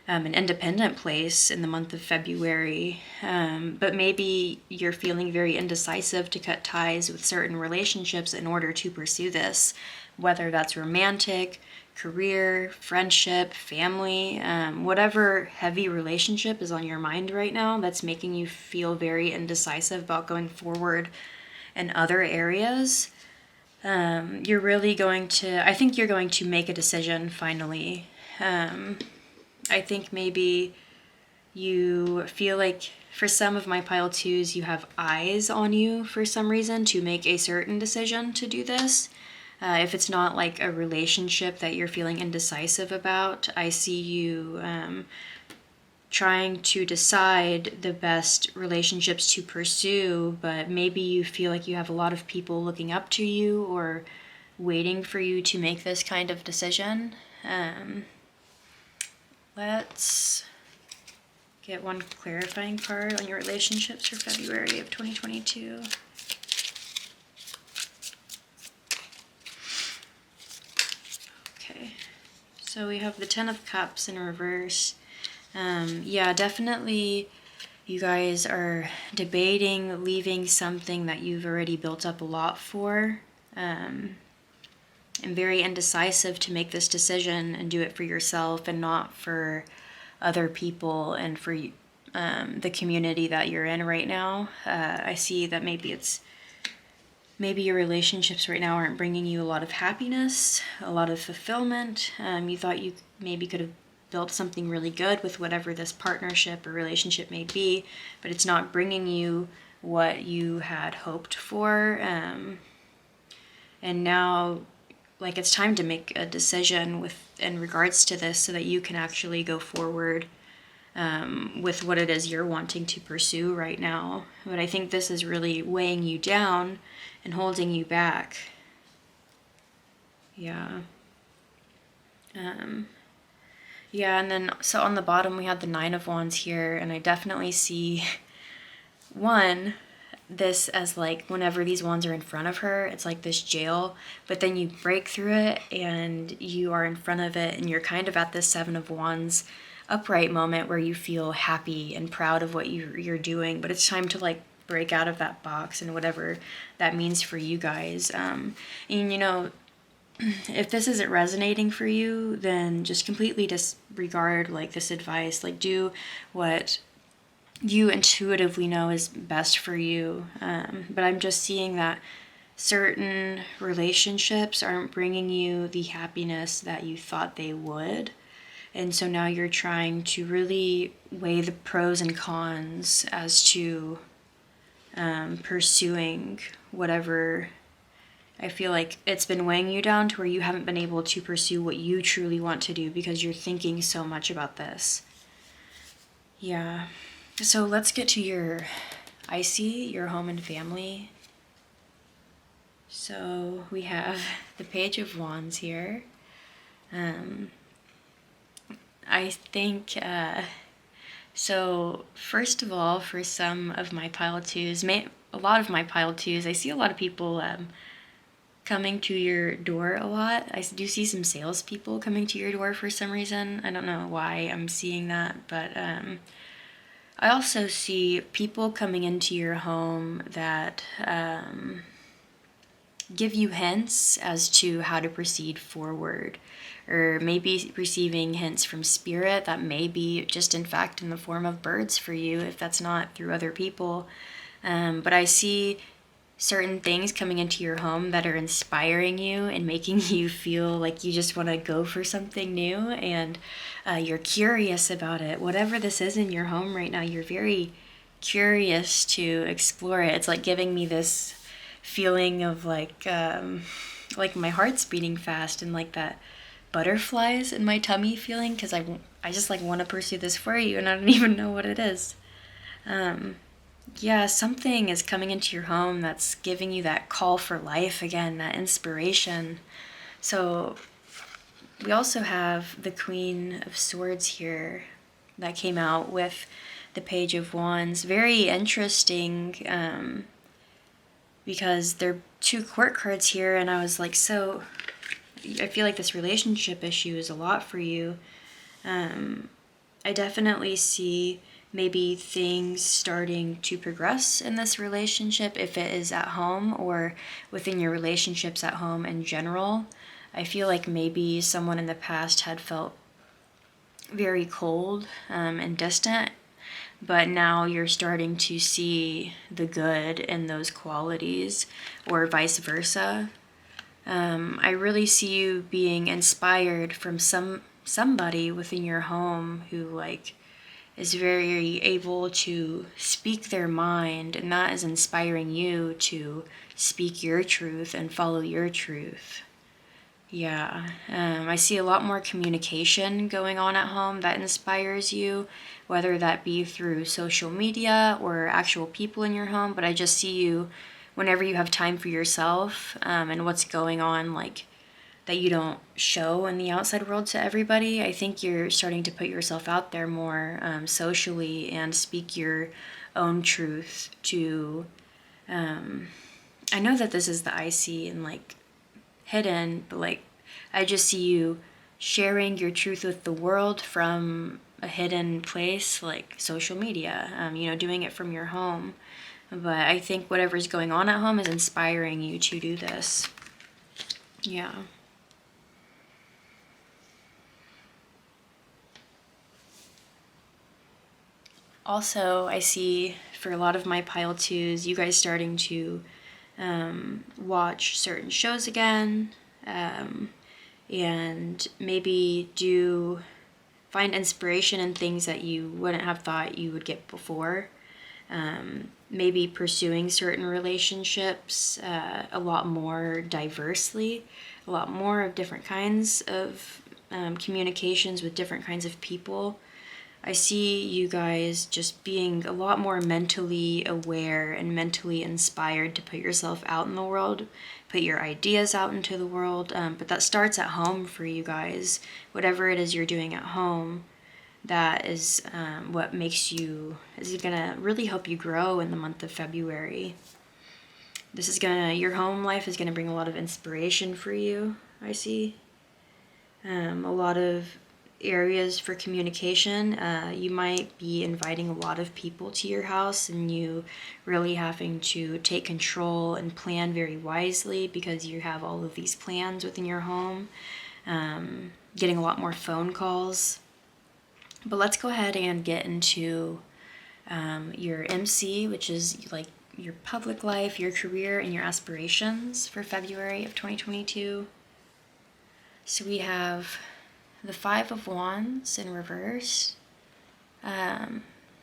an independent place in the month of February, but maybe you're feeling very indecisive to cut ties with certain relationships in order to pursue this, whether that's romantic, career, friendship, family, whatever heavy relationship is on your mind right now that's making you feel very indecisive about going forward in other areas. You're really going to, I think you're going to make a decision finally. I think maybe you feel like for some of my pile twos, you have eyes on you for some reason to make a certain decision to do this. If it's not like a relationship that you're feeling indecisive about, I see you trying to decide the best relationships to pursue, but maybe you feel like you have a lot of people looking up to you or waiting for you to make this kind of decision. Let's get one clarifying card on your relationships for February of 2022. Okay, so we have the Ten of Cups in reverse. Yeah, definitely you guys are debating leaving something that you've already built up a lot for. And very indecisive to make this decision and do it for yourself and not for other people and for the community that you're in right now. I see that maybe your relationships right now aren't bringing you a lot of happiness, a lot of fulfillment. You thought you maybe could have built something really good with whatever this partnership or relationship may be, but it's not bringing you what you had hoped for. And now, like, it's time to make a decision in regards to this so that you can actually go forward with what it is you're wanting to pursue right now. But I think this is really weighing you down and holding you back. Yeah. Yeah, and then, so on the bottom we have the Nine of Wands here, and I definitely see, this as like whenever these wands are in front of her, it's like this jail, but then you break through it and you are in front of it and you're kind of at this Seven of Wands upright moment where you feel happy and proud of what you're doing, but it's time to like break out of that box and whatever that means for you guys. And you know, if this isn't resonating for you, then just completely disregard like this advice. Like, do what you intuitively know is best for you. But I'm just seeing that certain relationships aren't bringing you the happiness that you thought they would. And so now you're trying to really weigh the pros and cons as to pursuing whatever. I feel like it's been weighing you down to where you haven't been able to pursue what you truly want to do because you're thinking so much about this. Yeah. So let's get to your home and family. So we have the Page of Wands here. I think, so first of all, for some of my pile twos, a lot of my pile twos, I see a lot of people coming to your door a lot. I do see some salespeople coming to your door for some reason. I don't know why I'm seeing that, but I also see people coming into your home that give you hints as to how to proceed forward, or maybe receiving hints from spirit that may be just in fact in the form of birds for you if that's not through other people. But I see certain things coming into your home that are inspiring you and making you feel like you just want to go for something new, and you're curious about it. Whatever this is in your home right now, you're very curious to explore it. It's like giving me this feeling of like my heart's beating fast and like that butterflies in my tummy feeling, because I just like want to pursue this for you and I don't even know what it is. Yeah, something is coming into your home that's giving you that call for life again, that inspiration. So we also have the Queen of Swords here that came out with the Page of Wands. Very interesting, because there are 2 court cards here, and I was like, so I feel like this relationship issue is a lot for you. I definitely see maybe things starting to progress in this relationship, if it is at home or within your relationships at home in general. I feel like maybe someone in the past had felt very cold and distant, but now you're starting to see the good in those qualities, or vice versa. I really see you being inspired from somebody within your home who like is very able to speak their mind, and that is inspiring you to speak your truth and follow your truth. Yeah, I see a lot more communication going on at home that inspires you, whether that be through social media or actual people in your home. But I just see you, whenever you have time for yourself and what's going on, like that you don't show in the outside world to everybody. I think you're starting to put yourself out there more socially and speak your own truth to, I know that this is the I see and like hidden, but like I just see you sharing your truth with the world from a hidden place like social media, doing it from your home. But I think whatever's going on at home is inspiring you to do this. Yeah. Also, I see for a lot of my pile 2s, you guys starting to watch certain shows again, and maybe find inspiration in things that you wouldn't have thought you would get before. Maybe pursuing certain relationships a lot more diversely, a lot more of different kinds of communications with different kinds of people. I see you guys just being a lot more mentally aware and mentally inspired to put yourself out in the world, put your ideas out into the world, but that starts at home for you guys. Whatever it is you're doing at home, that is what is gonna really help you grow in the month of February. Your home life is gonna bring a lot of inspiration for you, I see. A lot of areas for communication. You might be inviting a lot of people to your house, and you really having to take control and plan very wisely because you have all of these plans within your home. Getting a lot more phone calls. But let's go ahead and get into your MC, which is like your public life, your career, and your aspirations for February of 2022. So we have the 5 of Wands in reverse.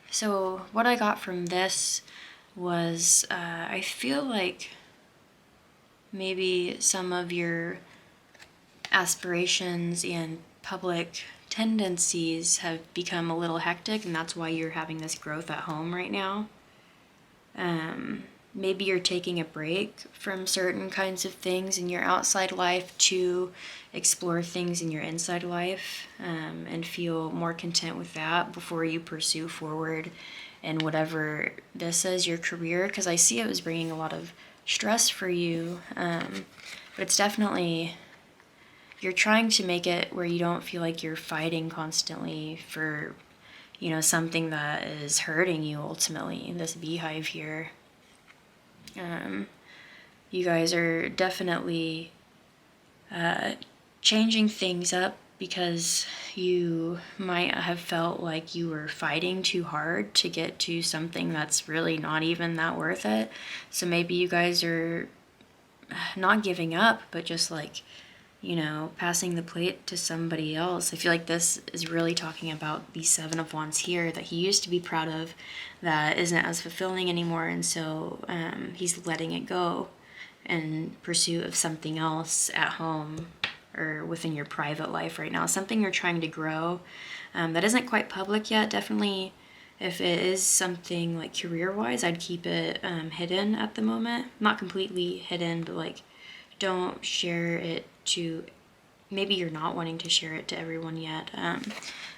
So what I got from this was I feel like maybe some of your aspirations and public tendencies have become a little hectic, and that's why you're having this growth at home right now. Maybe you're taking a break from certain kinds of things in your outside life to explore things in your inside life, and feel more content with that before you pursue forward in whatever this is, your career, because I see it was bringing a lot of stress for you. But it's definitely, you're trying to make it where you don't feel like you're fighting constantly for, you know, something that is hurting you ultimately. This beehive here. You guys are definitely changing things up because you might have felt like you were fighting too hard to get to something that's really not even that worth it. So maybe you guys are not giving up, but just like, you know, passing the plate to somebody else. I feel like this is really talking about the Seven of Wands here that he used to be proud of, that isn't as fulfilling anymore, and so he's letting it go in pursuit of something else at home or within your private life right now, something you're trying to grow that isn't quite public yet. Definitely, if it is something like career-wise, I'd keep it hidden at the moment. Not completely hidden, but like, don't share it to, maybe you're not wanting to share it to everyone yet.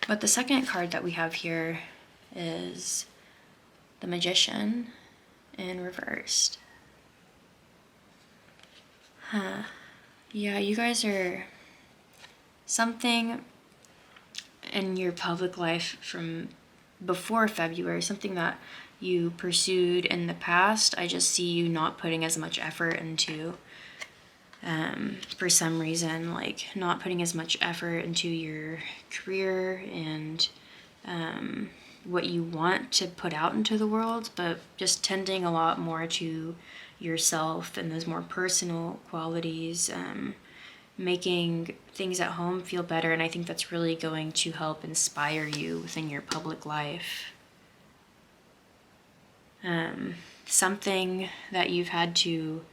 But the second card that we have here is the Magician in reversed. Yeah, you guys are, something in your public life from before February, something that you pursued in the past, I just see you not putting as much effort into. For some reason, like not putting as much effort into your career and what you want to put out into the world, but just tending a lot more to yourself and those more personal qualities, making things at home feel better. And I think that's really going to help inspire you within your public life. Something that you've had to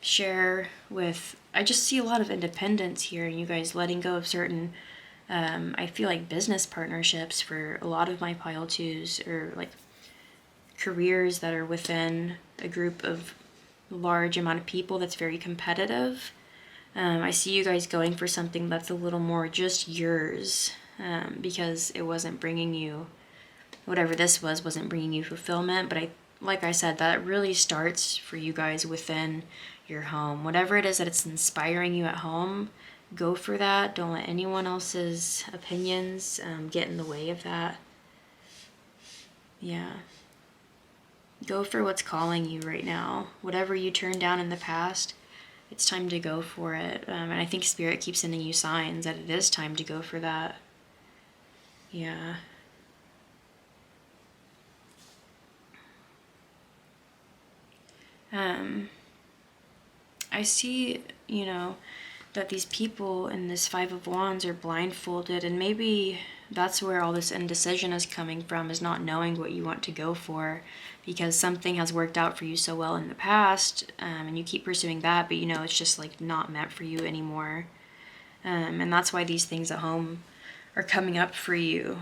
share with, I just see a lot of independence here, and you guys letting go of certain, I feel like business partnerships for a lot of my pile twos, or like careers that are within a group of large amount of people that's very competitive. I see you guys going for something that's a little more just yours, because it wasn't bringing you, whatever this was, wasn't bringing you fulfillment. But like I said, that really starts for you guys within your home. Whatever it is that it's inspiring you at home, go for that. Don't let anyone else's opinions get in the way of that. Yeah. Go for what's calling you right now. Whatever you turned down in the past, it's time to go for it. And I think Spirit keeps sending you signs that it is time to go for that. Yeah. I see, you know, that these people in this Five of Wands are blindfolded, and maybe that's where all this indecision is coming from, is not knowing what you want to go for, because something has worked out for you so well in the past, and you keep pursuing that, but you know it's just like not meant for you anymore. And that's why these things at home are coming up for you,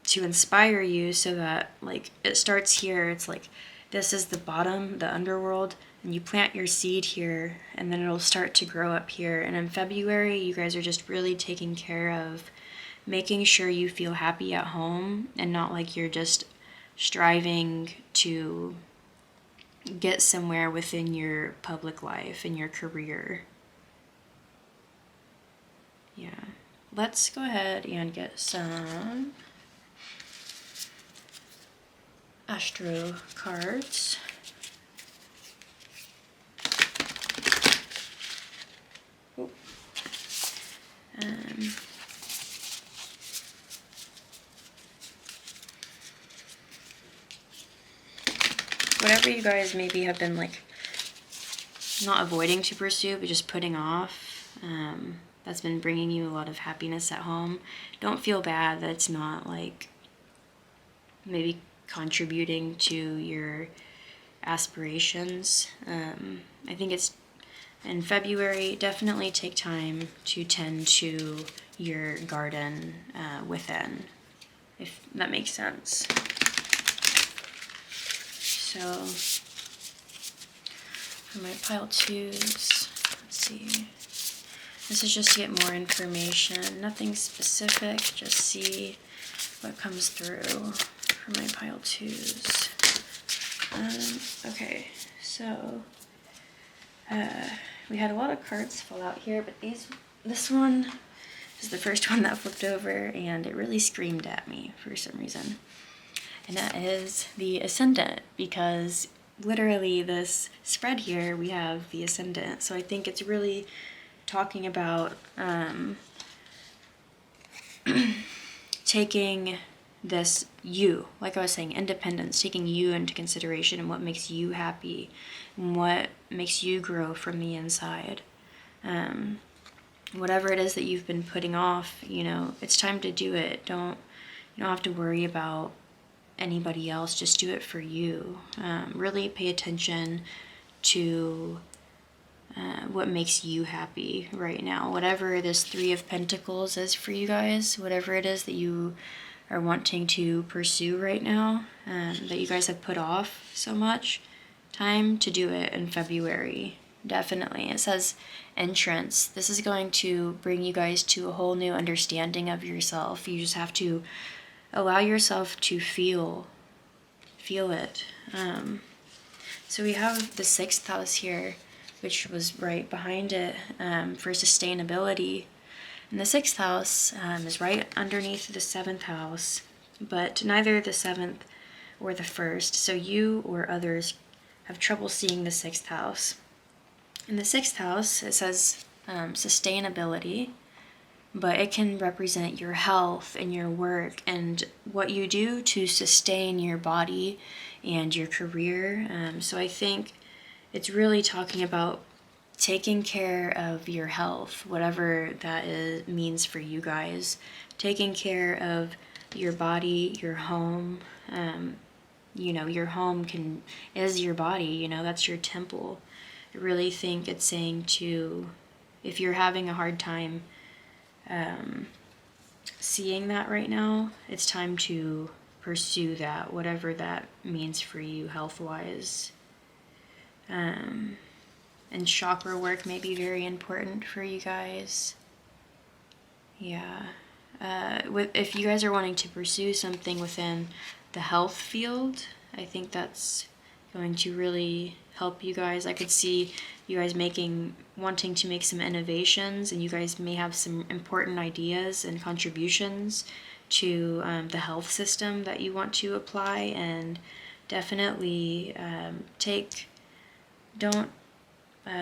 to inspire you, so that like it starts here. It's like, this is the bottom, the underworld, and you plant your seed here, and then it'll start to grow up here. And in February, you guys are just really taking care of making sure you feel happy at home, and not like you're just striving to get somewhere within your public life and your career. Yeah. Let's go ahead and get some Astro cards. Oh. Whatever you guys maybe have been like not avoiding to pursue, but just putting off, that's been bringing you a lot of happiness at home. Don't feel bad that it's not like maybe contributing to your aspirations. I think it's in February, definitely take time to tend to your garden within, if that makes sense. So for my pile twos, let's see. This is just to get more information, nothing specific, just see what comes through for my pile twos. Okay, so We had a lot of cards fall out here, but this one is the first one that flipped over, and it really screamed at me for some reason. And that is the Ascendant, because literally this spread here, we have the Ascendant. So I think it's really talking about taking this you, like I was saying, independence, taking you into consideration and what makes you happy and what makes you grow from the inside. Whatever it is that you've been putting off, you know, it's time to do it. You don't have to worry about anybody else, just do it for you. Really pay attention to what makes you happy right now. Whatever this Three of Pentacles is for you guys, whatever it is that you are wanting to pursue right now, that you guys have put off so much, time to do it in February. Definitely. It says entrance. This is going to bring you guys to a whole new understanding of yourself. You just have to allow yourself to feel it. So we have the 6th house here, which was right behind it, for sustainability. And the 6th house is right underneath the 7th house, but neither the 7th or the 1st. So you or others have trouble seeing the 6th house. In the 6th house, it says sustainability, but it can represent your health and your work and what you do to sustain your body and your career. So I think it's really talking about taking care of your health, whatever that means for you guys. Taking care of your body, your home. You know, your home is your body, you know, that's your temple. I really think it's saying to, if you're having a hard time seeing that right now, it's time to pursue that, whatever that means for you health-wise. And chakra work may be very important for you guys. Yeah. If you guys are wanting to pursue something within the health field, I think that's going to really help you guys. I could see you guys wanting to make some innovations, and you guys may have some important ideas and contributions to the health system that you want to apply, and definitely don't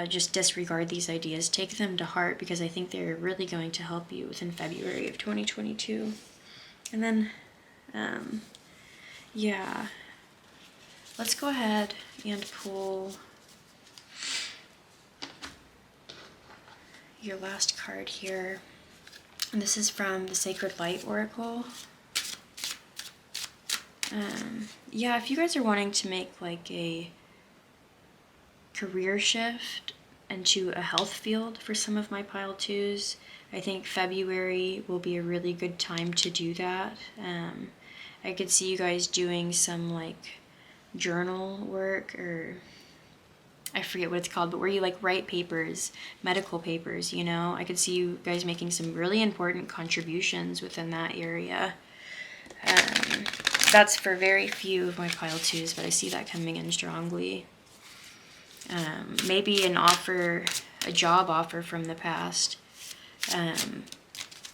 just disregard these ideas. Take them to heart, because I think they're really going to help you within February of 2022. And then, yeah, let's go ahead and pull your last card here. And this is from the Sacred Light Oracle. Yeah, if you guys are wanting to make like a career shift into a health field for some of my pile twos, I think February will be a really good time to do that. I could see you guys doing some like journal work, or I forget what it's called, but where you like write papers, medical papers, you know. I could see you guys making some really important contributions within that area. That's for very few of my pile twos, but I see that coming in strongly. Maybe a job offer from the past.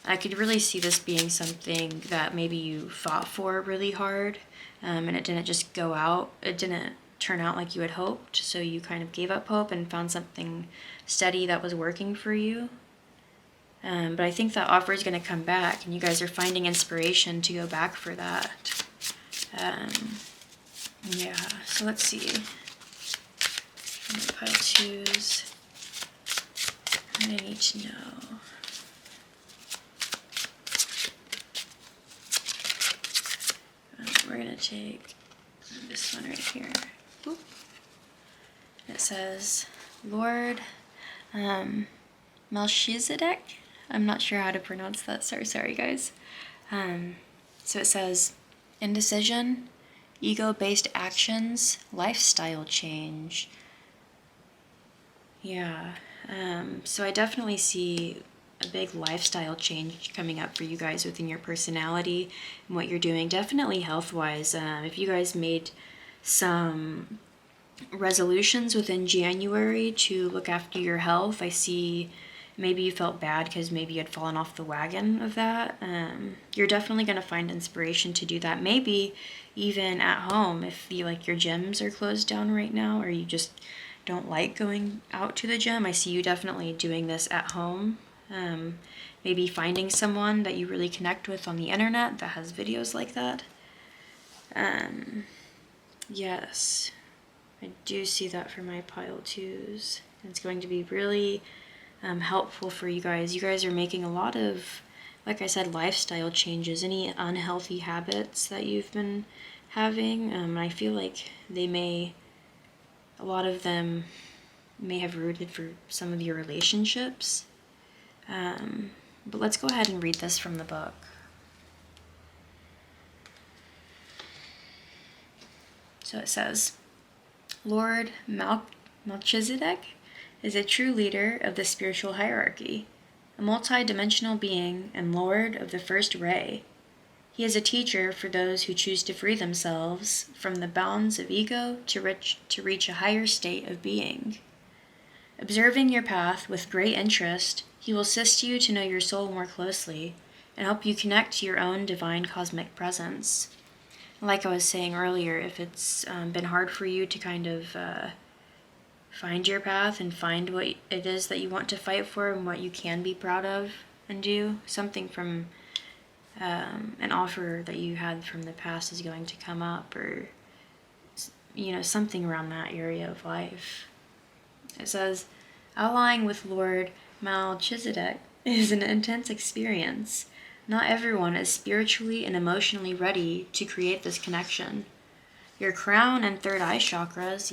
I could really see this being something that maybe you fought for really hard, and it didn't just go out. It didn't turn out like you had hoped, so you kind of gave up hope and found something steady that was working for you. But I think that offer is going to come back, and you guys are finding inspiration to go back for that. Yeah, so let's see. Pile twos. I need to know. We're going to take this one right here. Oop. It says, Lord Melchizedek. I'm not sure how to pronounce that. Sorry guys. So it says, indecision, ego-based actions, lifestyle change. Yeah. So I definitely see a big lifestyle change coming up for you guys within your personality and what you're doing. Definitely health-wise. If you guys made some resolutions within January to look after your health. I see maybe you felt bad because maybe you had fallen off the wagon of that. You're definitely going to find inspiration to do that. Maybe even at home if you like your gyms are closed down right now, or you just don't like going out to the gym. I see you definitely doing this at home. Maybe finding someone that you really connect with on the internet that has videos like that. Yes, I do see that for my pile twos. It's going to be really helpful for you guys. You guys are making a lot of, like I said, lifestyle changes. Any unhealthy habits that you've been having, I feel like a lot of them may have rooted for some of your relationships. But let's go ahead and read this from the book. So it says, Lord Melchizedek is a true leader of the spiritual hierarchy, a multi-dimensional being and Lord of the first ray. He is a teacher for those who choose to free themselves from the bounds of ego to reach a higher state of being. Observing your path with great interest, he will assist you to know your soul more closely and help you connect to your own divine cosmic presence. Like I was saying earlier, if it's been hard for you to kind of find your path and find what it is that you want to fight for and what you can be proud of and do, something from an offer that you had from the past is going to come up, or something around that area of life. It says, allying with Lord Melchizedek is an intense experience. Not everyone is spiritually and emotionally ready to create this connection. Your crown and third eye chakras,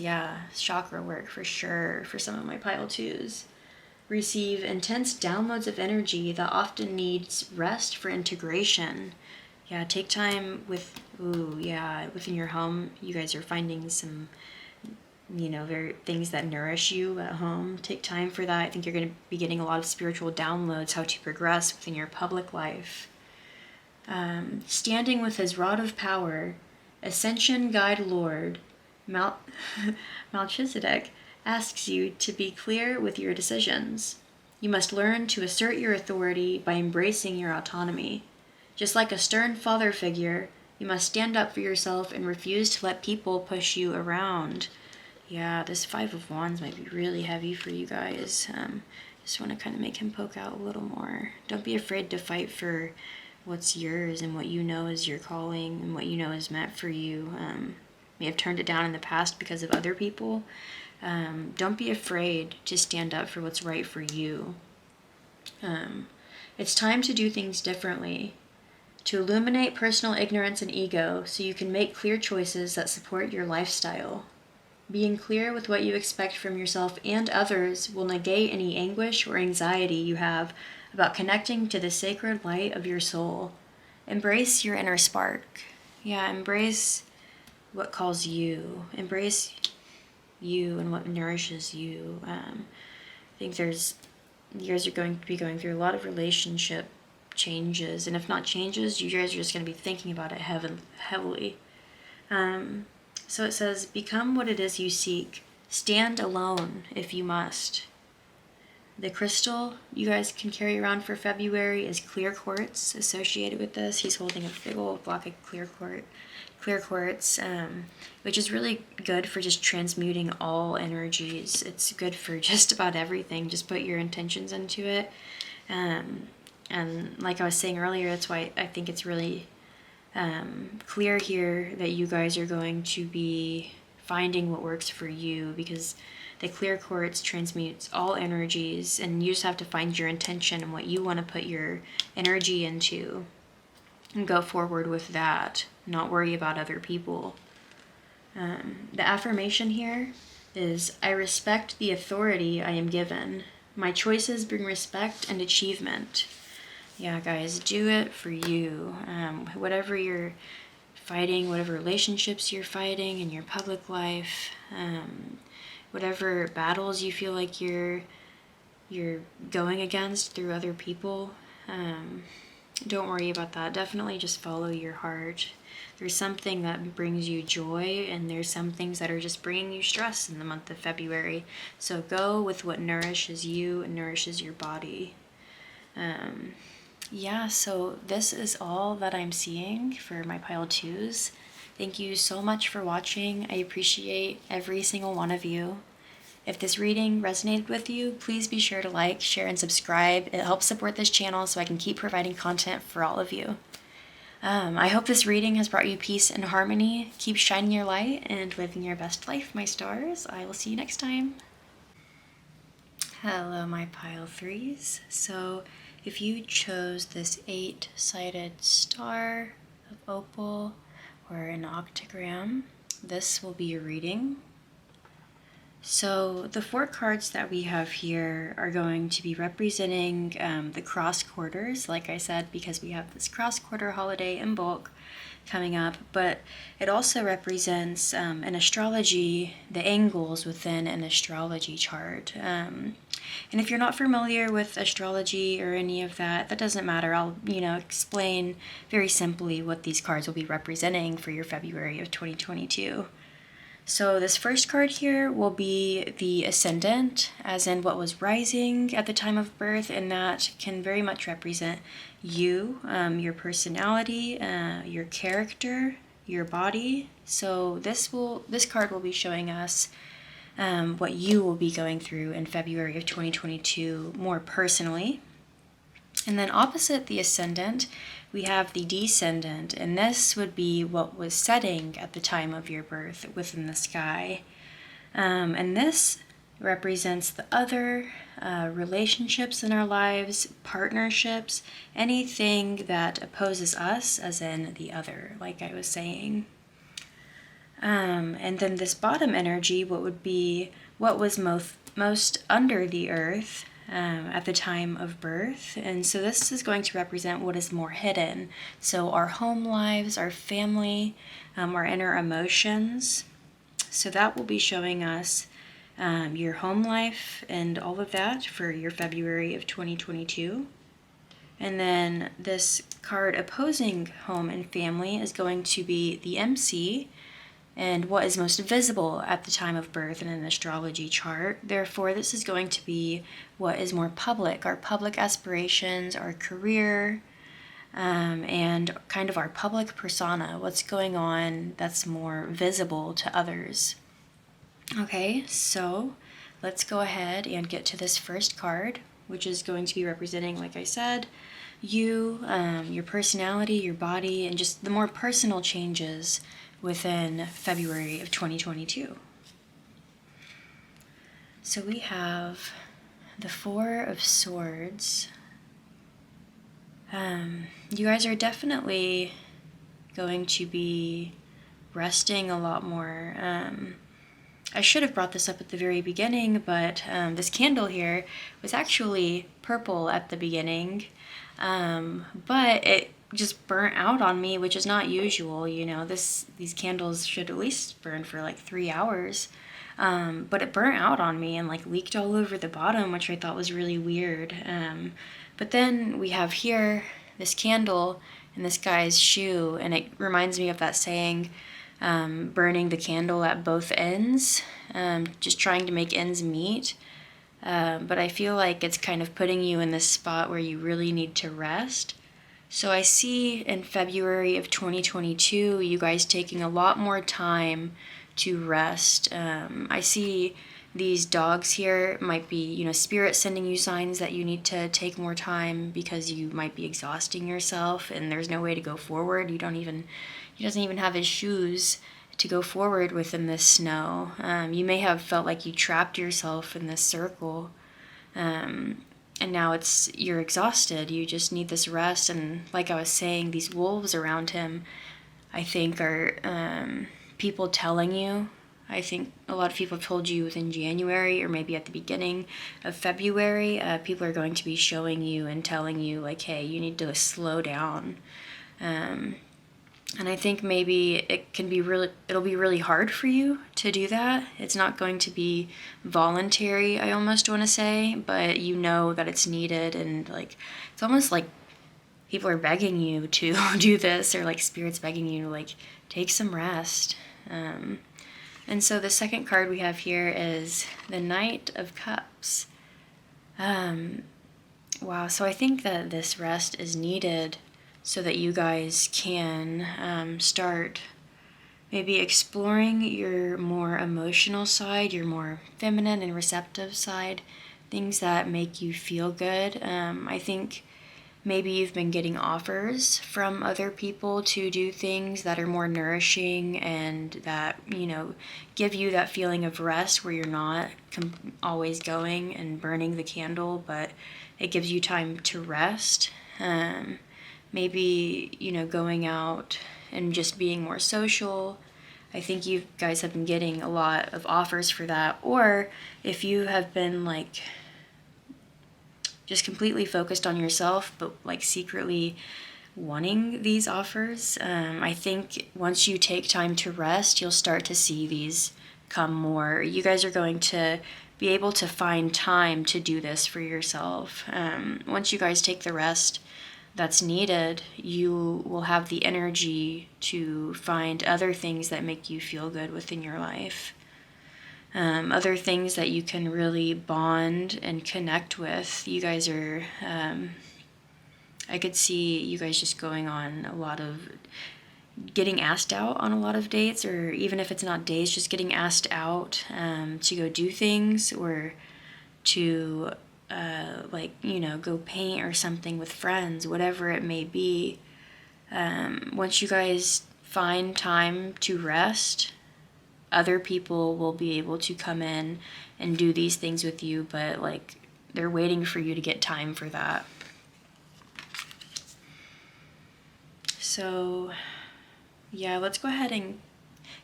chakra work for sure for some of my pile twos, receive intense downloads of energy that often needs rest for integration. Take time within your home. You guys are finding some very things that nourish you at home. Take time for that. I think you're going to be getting a lot of spiritual downloads, how to progress within your public life. Standing with his rod of power, Ascension Guide Lord Melchizedek asks you to be clear with your decisions. You must learn to assert your authority by embracing your autonomy. Just like a stern father figure, you must stand up for yourself and refuse to let people push you around. This Five of Wands might be really heavy for you guys. Just want to kind of make him poke out a little more. Don't be afraid to fight for what's yours and what you know is your calling and what you know is meant for you. May have turned it down in the past because of other people. Don't be afraid to stand up for what's right for you. It's time to do things differently, to illuminate personal ignorance and ego so you can make clear choices that support your lifestyle. Being clear with what you expect from yourself and others will negate any anguish or anxiety you have about connecting to the sacred light of your soul. Embrace your inner spark. Embrace what calls you. Embrace you and what nourishes you. I think you guys are going to be going through a lot of relationship changes, and if not changes, you guys are just going to be thinking about it heavily. So it says, become what it is you seek. Stand alone if you must. The crystal you guys can carry around for February is clear quartz associated with this. He's holding a big old block of clear quartz, which is really good for just transmuting all energies. It's good for just about everything. Just put your intentions into it. And like I was saying earlier, that's why I think it's really clear here that you guys are going to be finding what works for you, because the clear quartz transmutes all energies, and you just have to find your intention and what you want to put your energy into and go forward with that, not worry about other people. The affirmation here is, I respect the authority I am given. My choices bring respect and achievement. Guys, do it for you. Whatever you're fighting, whatever relationships you're fighting in your public life, whatever battles you feel like you're going against through other people, Don't worry about that. Definitely just follow your heart. There's something that brings you joy, and there's some things that are just bringing you stress in the month of February. So go with what nourishes you and nourishes your body. Yeah, so this is all that I'm seeing for my pile twos. Thank you so much for watching. I appreciate every single one of you. If this reading resonated with you, please be sure to like, share, and subscribe. It helps support this channel so I can keep providing content for all of you. I hope this reading has brought you peace and harmony. Keep shining your light and living your best life, my stars. I will see you next time. Hello, my pile threes. So if you chose this 8-sided star of opal or an octagram, this will be your reading. So the 4 cards that we have here are going to be representing the cross quarters, like I said, because we have this cross quarter holiday Imbolc coming up, but it also represents in astrology the angles within an astrology chart. And if you're not familiar with astrology or any of that, that doesn't matter. I'll explain very simply what these cards will be representing for your February of 2022. So this first card here will be the ascendant, as in what was rising at the time of birth, and that can very much represent you, your personality, your character, your body. So this card will be showing us what you will be going through in February of 2022 more personally. And then opposite the ascendant, we have the descendant, and this would be what was setting at the time of your birth within the sky. And this represents the other relationships in our lives, partnerships, anything that opposes us, as in the other, like I was saying. And then this bottom energy, what would be what was most under the earth at the time of birth. And so this is going to represent what is more hidden. So our home lives, our family, our inner emotions. So that will be showing us your home life and all of that for your February of 2022. And then this card opposing home and family is going to be the MC, and what is most visible at the time of birth in an astrology chart. Therefore, this is going to be what is more public, our public aspirations, our career, and kind of our public persona, what's going on that's more visible to others. Okay, so let's go ahead and get to this first card, which is going to be representing, like I said, you, your personality, your body, and just the more personal changes within February of 2022. So we have the 4 of Swords. You guys are definitely going to be resting a lot more. I should have brought this up at the very beginning, but this candle here was actually purple at the beginning, but it just burnt out on me, which is not usual. These candles should at least burn for like 3 hours, but it burnt out on me and like leaked all over the bottom, which I thought was really weird. But then we have here this candle and this guy's shoe, and it reminds me of that saying, burning the candle at both ends, just trying to make ends meet. But I feel like it's kind of putting you in this spot where you really need to rest. So I see in February of 2022, you guys taking a lot more time to rest. I see these dogs here might be, spirit sending you signs that you need to take more time because you might be exhausting yourself and there's no way to go forward. He doesn't even have his shoes to go forward within this snow. You may have felt like you trapped yourself in this circle. And now you're exhausted. You just need this rest. And like I was saying, these wolves around him, I think, are people telling you. I think a lot of people have told you within January or maybe at the beginning of February, people are going to be showing you and telling you like, hey, you need to slow down. And I think maybe it'll be really hard for you to do that. It's not going to be voluntary, I almost want to say, but you know that it's needed, and like, it's almost like, people are begging you to do this, or like spirit's begging you to like take some rest. And so the second card we have here is the Knight of Cups. Wow, so I think that this rest is needed so that you guys can start maybe exploring your more emotional side, your more feminine and receptive side, things that make you feel good. I think maybe you've been getting offers from other people to do things that are more nourishing and that, you know, give you that feeling of rest where you're not always going and burning the candle, but it gives you time to rest. Maybe, you know, going out and just being more social. I think you guys have been getting a lot of offers for that. Or if you have been like just completely focused on yourself, but like secretly wanting these offers, I think once you take time to rest, you'll start to see these come more. You guys are going to be able to find time to do this for yourself. Once you guys take the rest that's needed, you will have the energy to find other things that make you feel good within your life. Other things that you can really bond and connect with. You guys are, I could see you guys just going on a lot of, getting asked out on a lot of dates, or even if it's not dates, just getting asked out to go do things, or to like, you know, go paint or something with friends, whatever it may be. Once you guys find time to rest, other people will be able to come in and do these things with you, but like they're waiting for you to get time for that. So yeah, let's go ahead and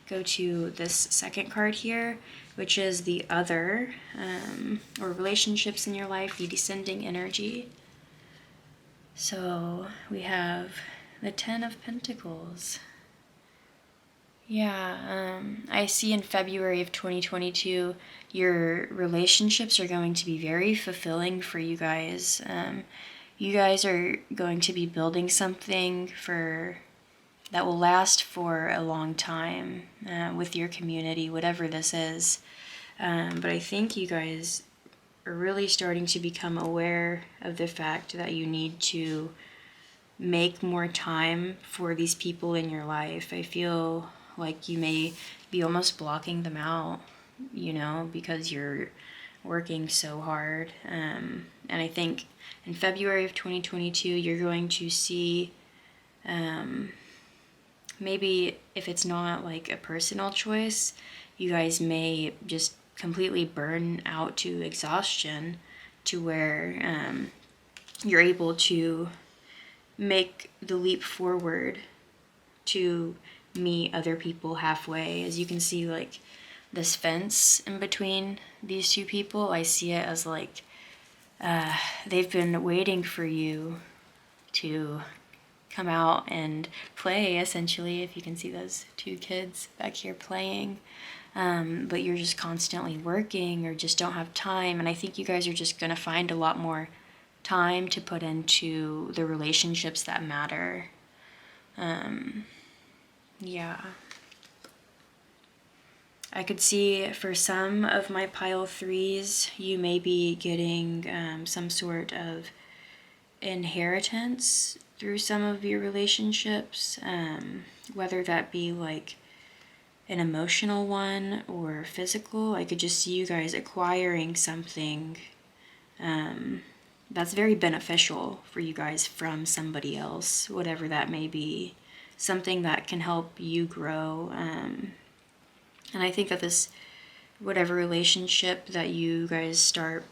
go to this second card here, which is the Other, or relationships in your life, the descending energy. So we have the Ten of Pentacles. Yeah, I see in February of 2022, your relationships are going to be very fulfilling for you guys. You guys are going to be building something that will last for a long time with your community, whatever this is. But I think you guys are really starting to become aware of the fact that you need to make more time for these people in your life. I feel like you may be almost blocking them out, you know, because you're working so hard. And I think in February of 2022, you're going to see, maybe if it's not like a personal choice, you guys may just completely burn out to exhaustion to where you're able to make the leap forward to meet other people halfway. As you can see, like this fence in between these two people, I see it as like they've been waiting for you to come out and play, essentially, if you can see those two kids back here playing. But you're just constantly working or just don't have time. And I think you guys are just going to find a lot more time to put into the relationships that matter. Yeah. I could see for some of my pile threes, you may be getting some sort of inheritance through some of your relationships, whether that be like an emotional one or physical. I could just see you guys acquiring something that's very beneficial for you guys from somebody else, whatever that may be, something that can help you grow. And I think that this, whatever relationship that you guys start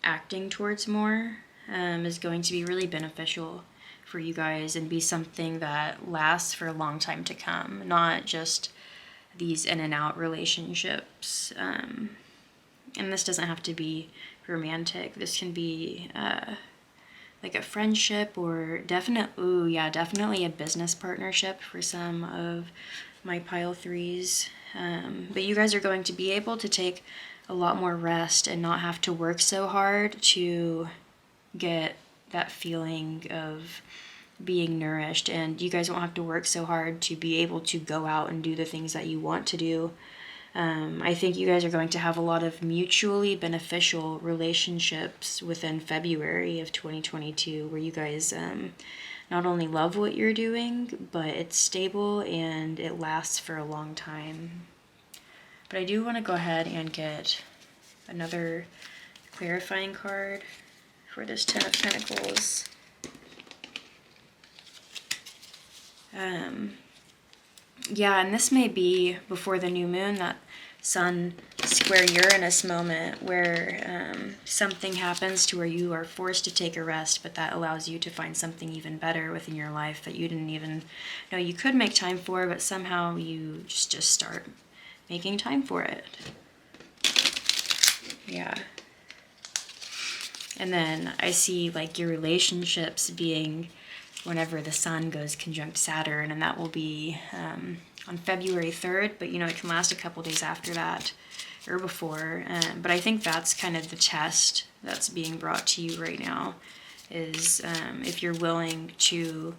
acting towards more, is going to be really beneficial for you guys and be something that lasts for a long time to come, not just these in and out relationships. And this doesn't have to be romantic. This can be like a friendship, or definitely a business partnership for some of my pile threes. But you guys are going to be able to take a lot more rest and not have to work so hard to get that feeling of being nourished, and you guys won't have to work so hard to be able to go out and do the things that you want to do. I think you guys are going to have a lot of mutually beneficial relationships within February of 2022, where you guys not only love what you're doing, but it's stable and it lasts for a long time. But I do want to go ahead and get another clarifying card for this Ten of Pentacles. Yeah, and this may be before the new moon, that Sun square Uranus moment where something happens to where you are forced to take a rest, but that allows you to find something even better within your life that you didn't even know you could make time for, but somehow you just start making time for it. Yeah. And then I see like your relationships being whenever the Sun goes conjunct Saturn, and that will be on February 3rd, but you know, it can last a couple days after that or before. But I think that's kind of the test that's being brought to you right now, is if you're willing to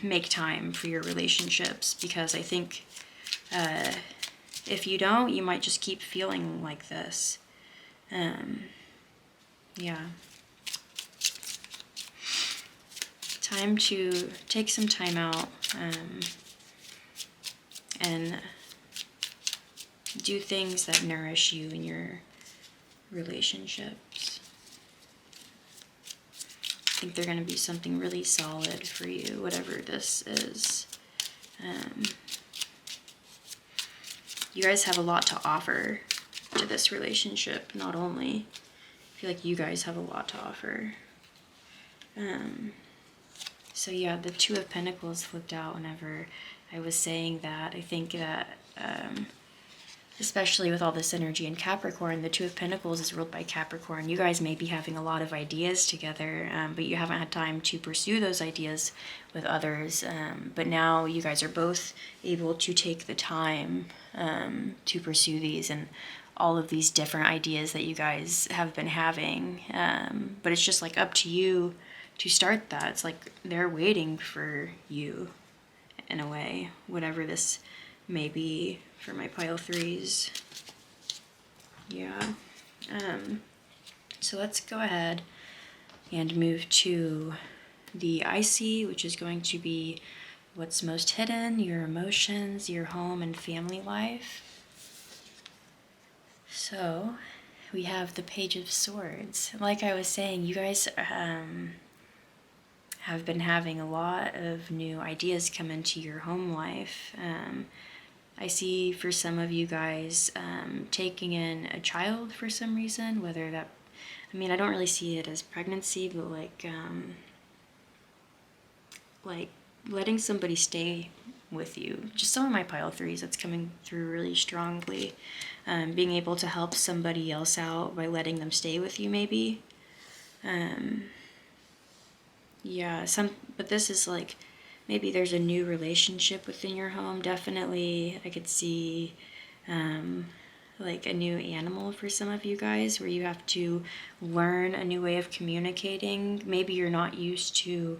make time for your relationships, because I think if you don't, you might just keep feeling like this. Yeah. Time to take some time out and do things that nourish you in your relationships. I think they're going to be something really solid for you, whatever this is. You guys have a lot to offer to this relationship, not only. I feel like you guys have a lot to offer. So yeah, the Two of Pentacles flipped out whenever I was saying that. I think that, especially with all this energy in Capricorn, the Two of Pentacles is ruled by Capricorn. You guys may be having a lot of ideas together, but you haven't had time to pursue those ideas with others. But now you guys are both able to take the time to pursue these and all of these different ideas that you guys have been having. But it's just like up to you to start that. It's like they're waiting for you in a way, whatever this may be for my pile threes. Yeah. So let's go ahead and move to the IC, which is going to be what's most hidden, your emotions, your home and family life. So we have the Page of Swords. Like I was saying, you guys have been having a lot of new ideas come into your home life. I see for some of you guys taking in a child for some reason, whether that, I mean, I don't really see it as pregnancy, but like letting somebody stay with you. Just some of my pile threes, that's coming through really strongly. Being able to help somebody else out by letting them stay with you, maybe. Yeah, but this is like, maybe there's a new relationship within your home. Definitely, I could see like a new animal for some of you guys, where you have to learn a new way of communicating. Maybe you're not used to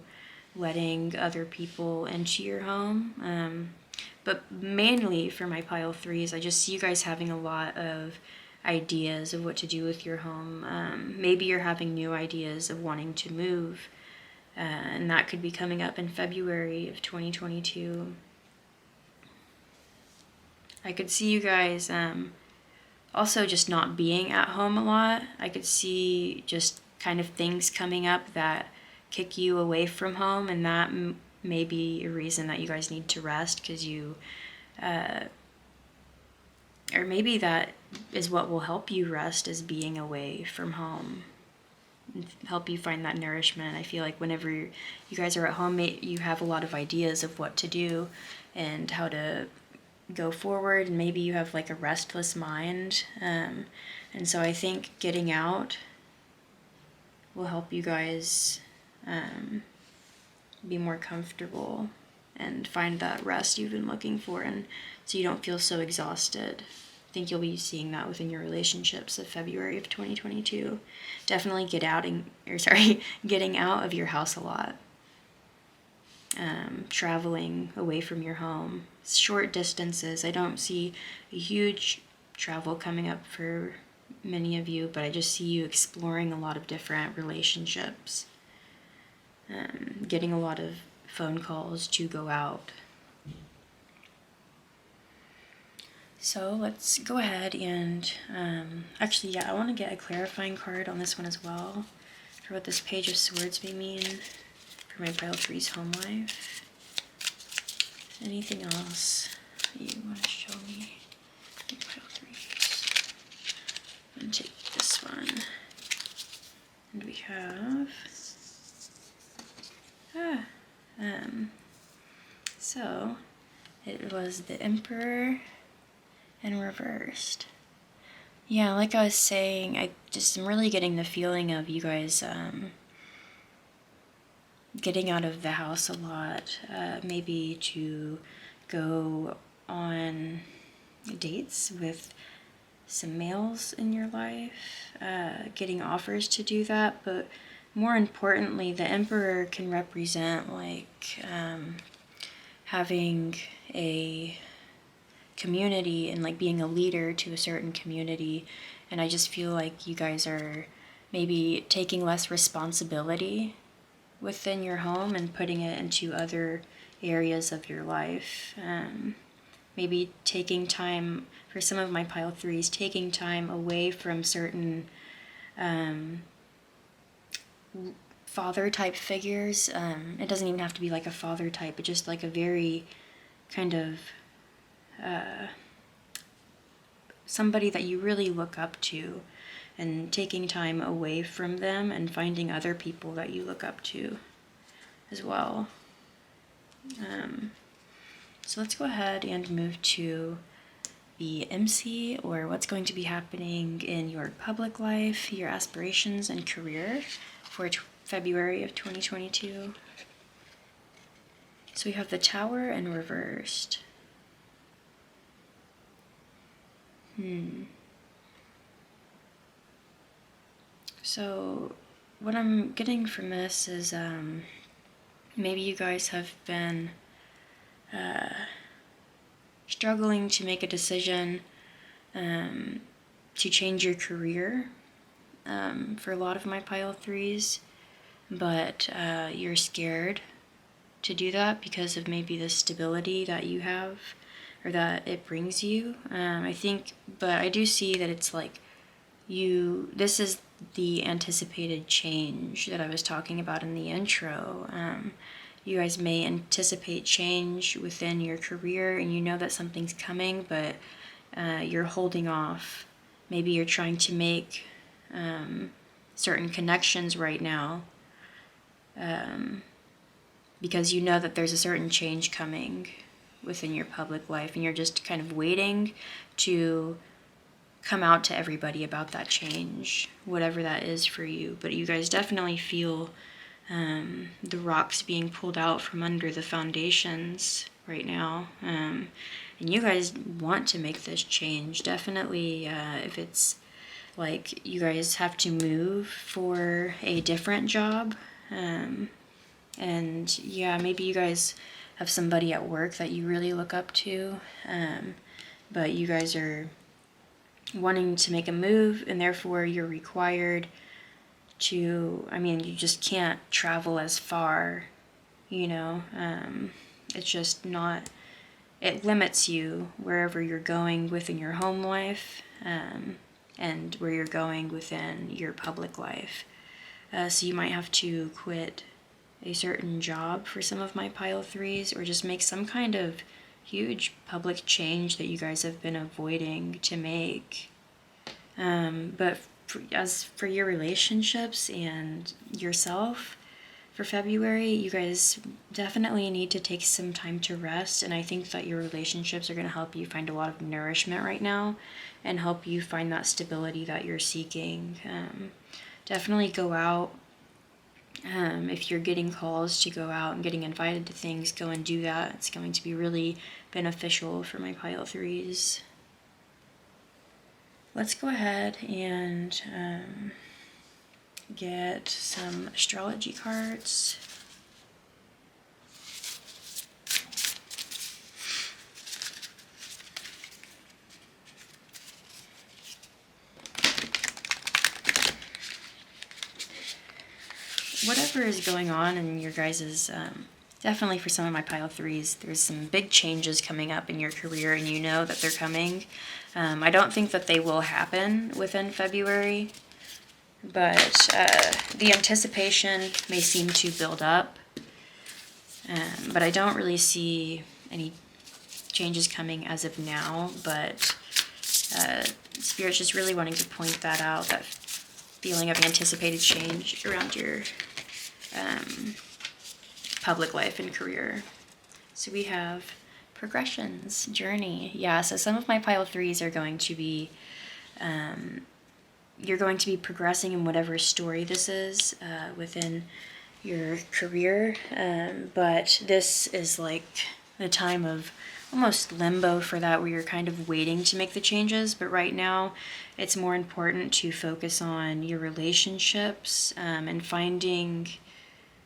letting other people into your home. But mainly for my pile threes, I just see you guys having a lot of ideas of what to do with your home. Maybe you're having new ideas of wanting to move. And that could be coming up in February of 2022. I could see you guys also just not being at home a lot. I could see just kind of things coming up that kick you away from home, and that may be a reason that you guys need to rest, because you, or maybe that is what will help you rest, is being away from home. Help you find that nourishment. I feel like whenever you guys are at home, you have a lot of ideas of what to do and how to go forward, and maybe you have like a restless mind. And so I think getting out will help you guys be more comfortable and find that rest you've been looking for, and so you don't feel so exhausted think you'll be seeing that within your relationships of February of 2022. Definitely getting out of your house a lot. Traveling away from your home, short distances. I don't see a huge travel coming up for many of you, but I just see you exploring a lot of different relationships, getting a lot of phone calls to go out. So let's go ahead and actually, yeah, I want to get a clarifying card on this one as well for what this Page of Swords may mean for my pile 3's home life. Anything else you want to show me? Pile 3's. I'm going to take this one. And we have... so, it was the Emperor and reversed. Yeah, like I was saying, I just am really getting the feeling of you guys getting out of the house a lot, maybe to go on dates with some males in your life, getting offers to do that, but more importantly, the Emperor can represent like having a community and like being a leader to a certain community, and I just feel like you guys are maybe taking less responsibility within your home and putting it into other areas of your life. Maybe taking time, for some of my pile 3s, taking time away from certain father type figures. It doesn't even have to be like a father type, but just like a very kind of somebody that you really look up to, and taking time away from them and finding other people that you look up to as well. So let's go ahead and move to the MC, or what's going to be happening in your public life, your aspirations and career for February of 2022. So we have the Tower and reversed. So what I'm getting from this is maybe you guys have been struggling to make a decision to change your career for a lot of my pile 3s, but you're scared to do that because of maybe the stability that you have or that it brings you. I think, but I do see that it's like this is the anticipated change that I was talking about in the intro. You guys may anticipate change within your career, and you know that something's coming, but you're holding off. Maybe you're trying to make certain connections right now because you know that there's a certain change coming within your public life, and you're just kind of waiting to come out to everybody about that change, whatever that is for you. But you guys definitely feel the rocks being pulled out from under the foundations right now, and you guys want to make this change. Definitely, if it's like you guys have to move for a different job, and yeah, maybe you guys have somebody at work that you really look up to, but you guys are wanting to make a move, and therefore you're required to, you just can't travel as far, it's just not, it limits you wherever you're going within your home life, and where you're going within your public life. So you might have to quit a certain job for some of my pile 3s, or just make some kind of huge public change that you guys have been avoiding to make. But as for your relationships and yourself for February, you guys definitely need to take some time to rest, and I think that your relationships are going to help you find a lot of nourishment right now and help you find that stability that you're seeking. Definitely go out. If you're getting calls to go out and getting invited to things, go and do that. It's going to be really beneficial for my pile 3s. let's go ahead and get some astrology cards. Whatever is going on in your guys's, definitely for some of my pile threes, there's some big changes coming up in your career, and you know that they're coming. I don't think that they will happen within February, but the anticipation may seem to build up, but I don't really see any changes coming as of now, but Spirit's just really wanting to point that out, that feeling of anticipated change around your public life and career. So we have progressions, journey. Yeah, so some of my pile threes are going to be, you're going to be progressing in whatever story this is within your career, but this is like the time of almost limbo for that, where you're kind of waiting to make the changes, but right now it's more important to focus on your relationships and finding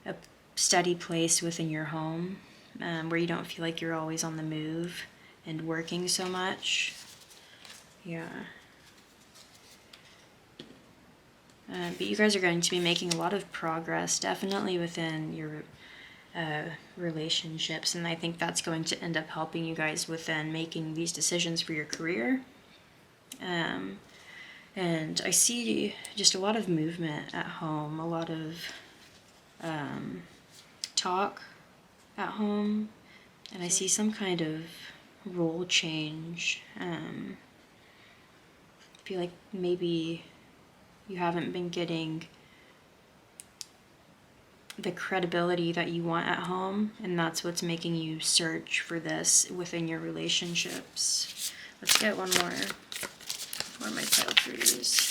a steady place within your home where you don't feel like you're always on the move and working so much. Yeah. But you guys are going to be making a lot of progress, definitely within your relationships, and I think that's going to end up helping you guys within making these decisions for your career. And I see just a lot of movement at home, a lot of talk at home, and I see some kind of role change. I feel like maybe you haven't been getting the credibility that you want at home, and that's what's making you search for this within your relationships. Let's get one more for my pile threes.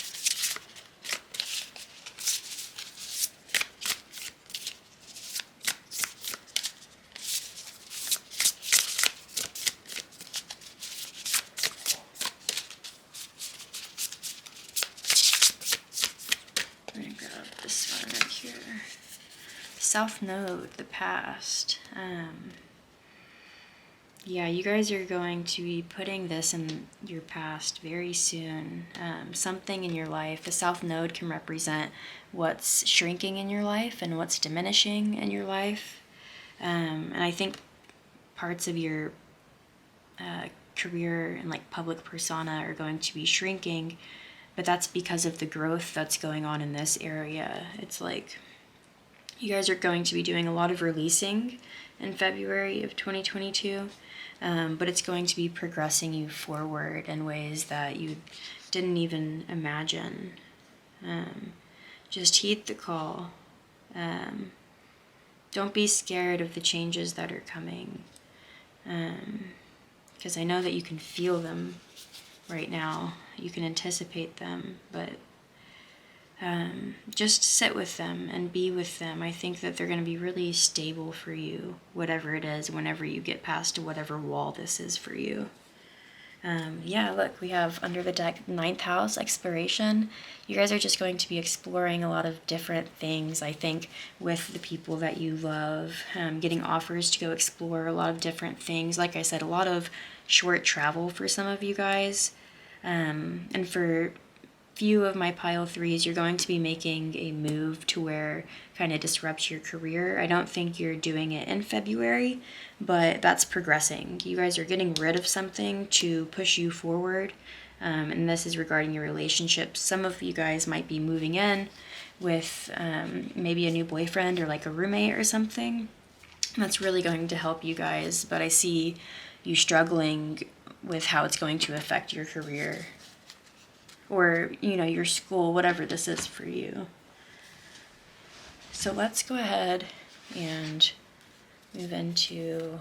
I'm gonna grab this one right here. South Node, the past. Yeah, you guys are going to be putting this in your past very soon. Something in your life. The South Node can represent what's shrinking in your life and what's diminishing in your life. And I think parts of your career and like public persona are going to be shrinking, but that's because of the growth that's going on in this area. It's like you guys are going to be doing a lot of releasing in February of 2022, but it's going to be progressing you forward in ways that you didn't even imagine. Just heed the call. Don't be scared of the changes that are coming, because I know that you can feel them right now. You can anticipate them, but just sit with them and be with them. I think that they're going to be really stable for you, whatever it is, whenever you get past whatever wall this is for you. Yeah, look, we have under the deck 9th house, exploration. You guys are just going to be exploring a lot of different things, I think, with the people that you love, getting offers to go explore a lot of different things. Like I said, a lot of short travel for some of you guys. And for few of my pile threes, you're going to be making a move to where kind of disrupts your career. I don't think you're doing it in February, but that's progressing. You guys are getting rid of something to push you forward, and this is regarding your relationships. Some of you guys might be moving in with maybe a new boyfriend or like a roommate or something. That's really going to help you guys, but I see you struggling with how it's going to affect your career, or, you know, your school, whatever this is for you. So let's go ahead and move into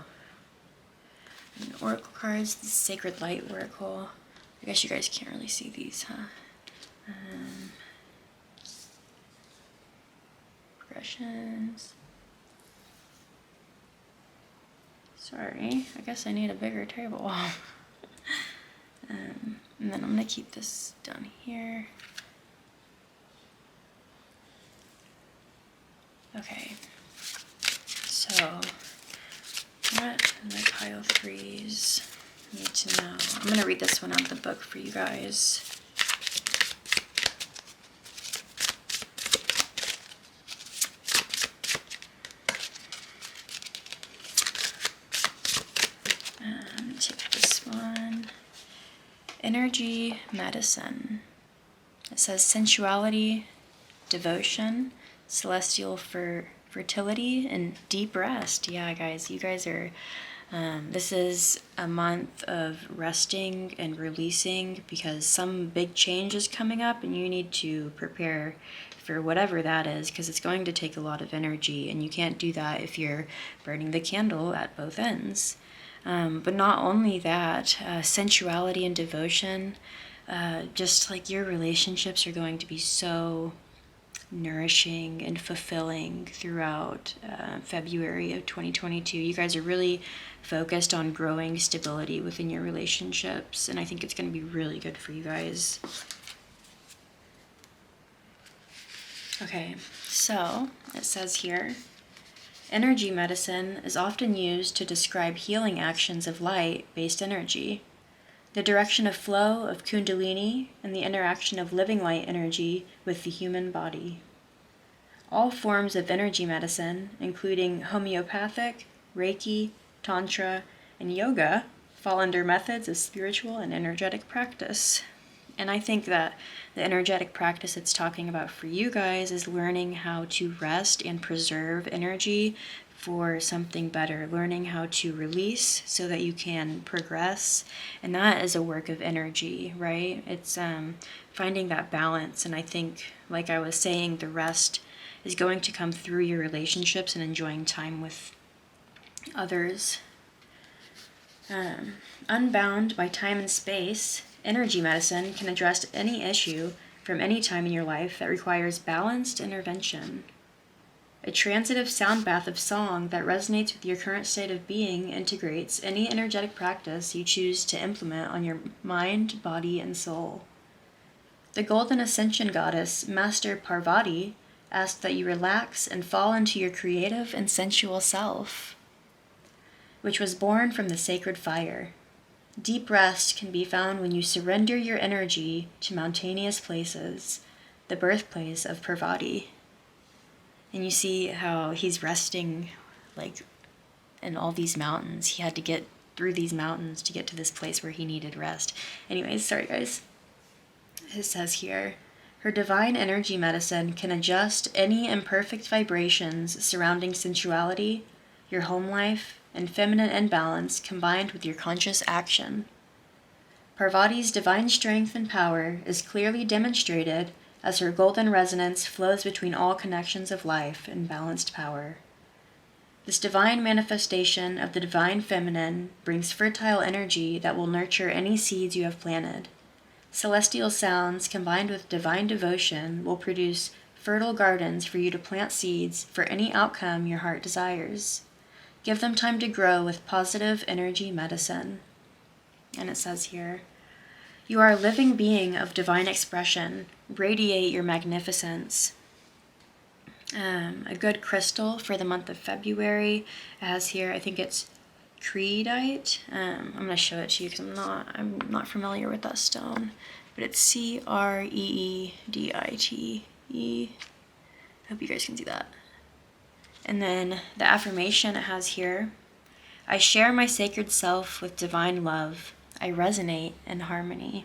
oracle cards, the Sacred Light Oracle. I guess you guys can't really see these, huh? Progressions. Sorry, I guess I need a bigger table. And then I'm going to keep this down here. Okay, so what my pile threes need to know. I'm going to read this one out of the book for you guys. Take this one. Energy medicine. It says sensuality, devotion, celestial fertility, and deep rest. Yeah, guys, you guys are, this is a month of resting and releasing because some big change is coming up and you need to prepare for whatever that is, because it's going to take a lot of energy, and you can't do that if you're burning the candle at both ends. But not only that, sensuality and devotion, just like your relationships are going to be so nourishing and fulfilling throughout February of 2022. You guys are really focused on growing stability within your relationships, and I think it's going to be really good for you guys. Okay, so it says here, energy medicine is often used to describe healing actions of light-based energy, the direction of flow of Kundalini, and the interaction of living light energy with the human body. All forms of energy medicine, including homeopathic, Reiki, Tantra, and yoga, fall under methods of spiritual and energetic practice. And I think that the energetic practice it's talking about for you guys is learning how to rest and preserve energy for something better, learning how to release so that you can progress. And that is a work of energy, right? It's finding that balance. And I think, like I was saying, the rest is going to come through your relationships and enjoying time with others. Unbound by time and space, energy medicine can address any issue from any time in your life that requires balanced intervention. A transitive sound bath of song that resonates with your current state of being integrates any energetic practice you choose to implement on your mind, body, and soul. The Golden Ascension Goddess, Master Parvati, asks that you relax and fall into your creative and sensual self, which was born from the sacred fire. Deep rest can be found when you surrender your energy to mountainous places, the birthplace of Parvati. And you see how he's resting like in all these mountains. He had to get through these mountains to get to this place where he needed rest. Anyways, sorry guys. It says here, her divine energy medicine can adjust any imperfect vibrations surrounding sensuality, your home life, and feminine imbalance combined with your conscious action. Parvati's divine strength and power is clearly demonstrated as her golden resonance flows between all connections of life in balanced power. This divine manifestation of the divine feminine brings fertile energy that will nurture any seeds you have planted. Celestial sounds combined with divine devotion will produce fertile gardens for you to plant seeds for any outcome your heart desires. Give them time to grow with positive energy medicine. And it says here, you are a living being of divine expression. Radiate your magnificence. A good crystal for the month of February has here, I think it's creedite. I'm going to show it to you because I'm not familiar with that stone, but it's creedite. Hope you guys can see that. And then the affirmation it has here, I share my sacred self with divine love. I resonate in harmony.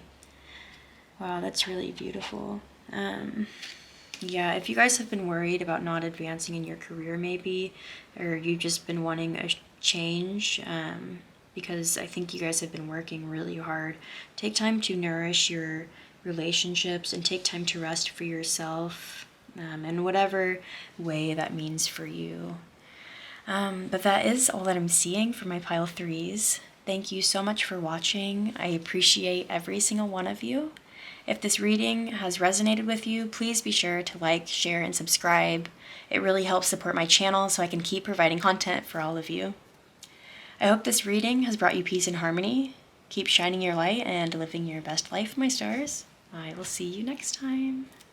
Wow, that's really beautiful. Yeah, if you guys have been worried about not advancing in your career maybe, or you've just been wanting a change, because I think you guys have been working really hard, take time to nourish your relationships and take time to rest for yourself, in whatever way that means for you. But that is all that I'm seeing for my pile threes. Thank you so much for watching. I appreciate every single one of you. If this reading has resonated with you, please be sure to like, share, and subscribe. It really helps support my channel so I can keep providing content for all of you. I hope this reading has brought you peace and harmony. Keep shining your light and living your best life, my stars. I will see you next time.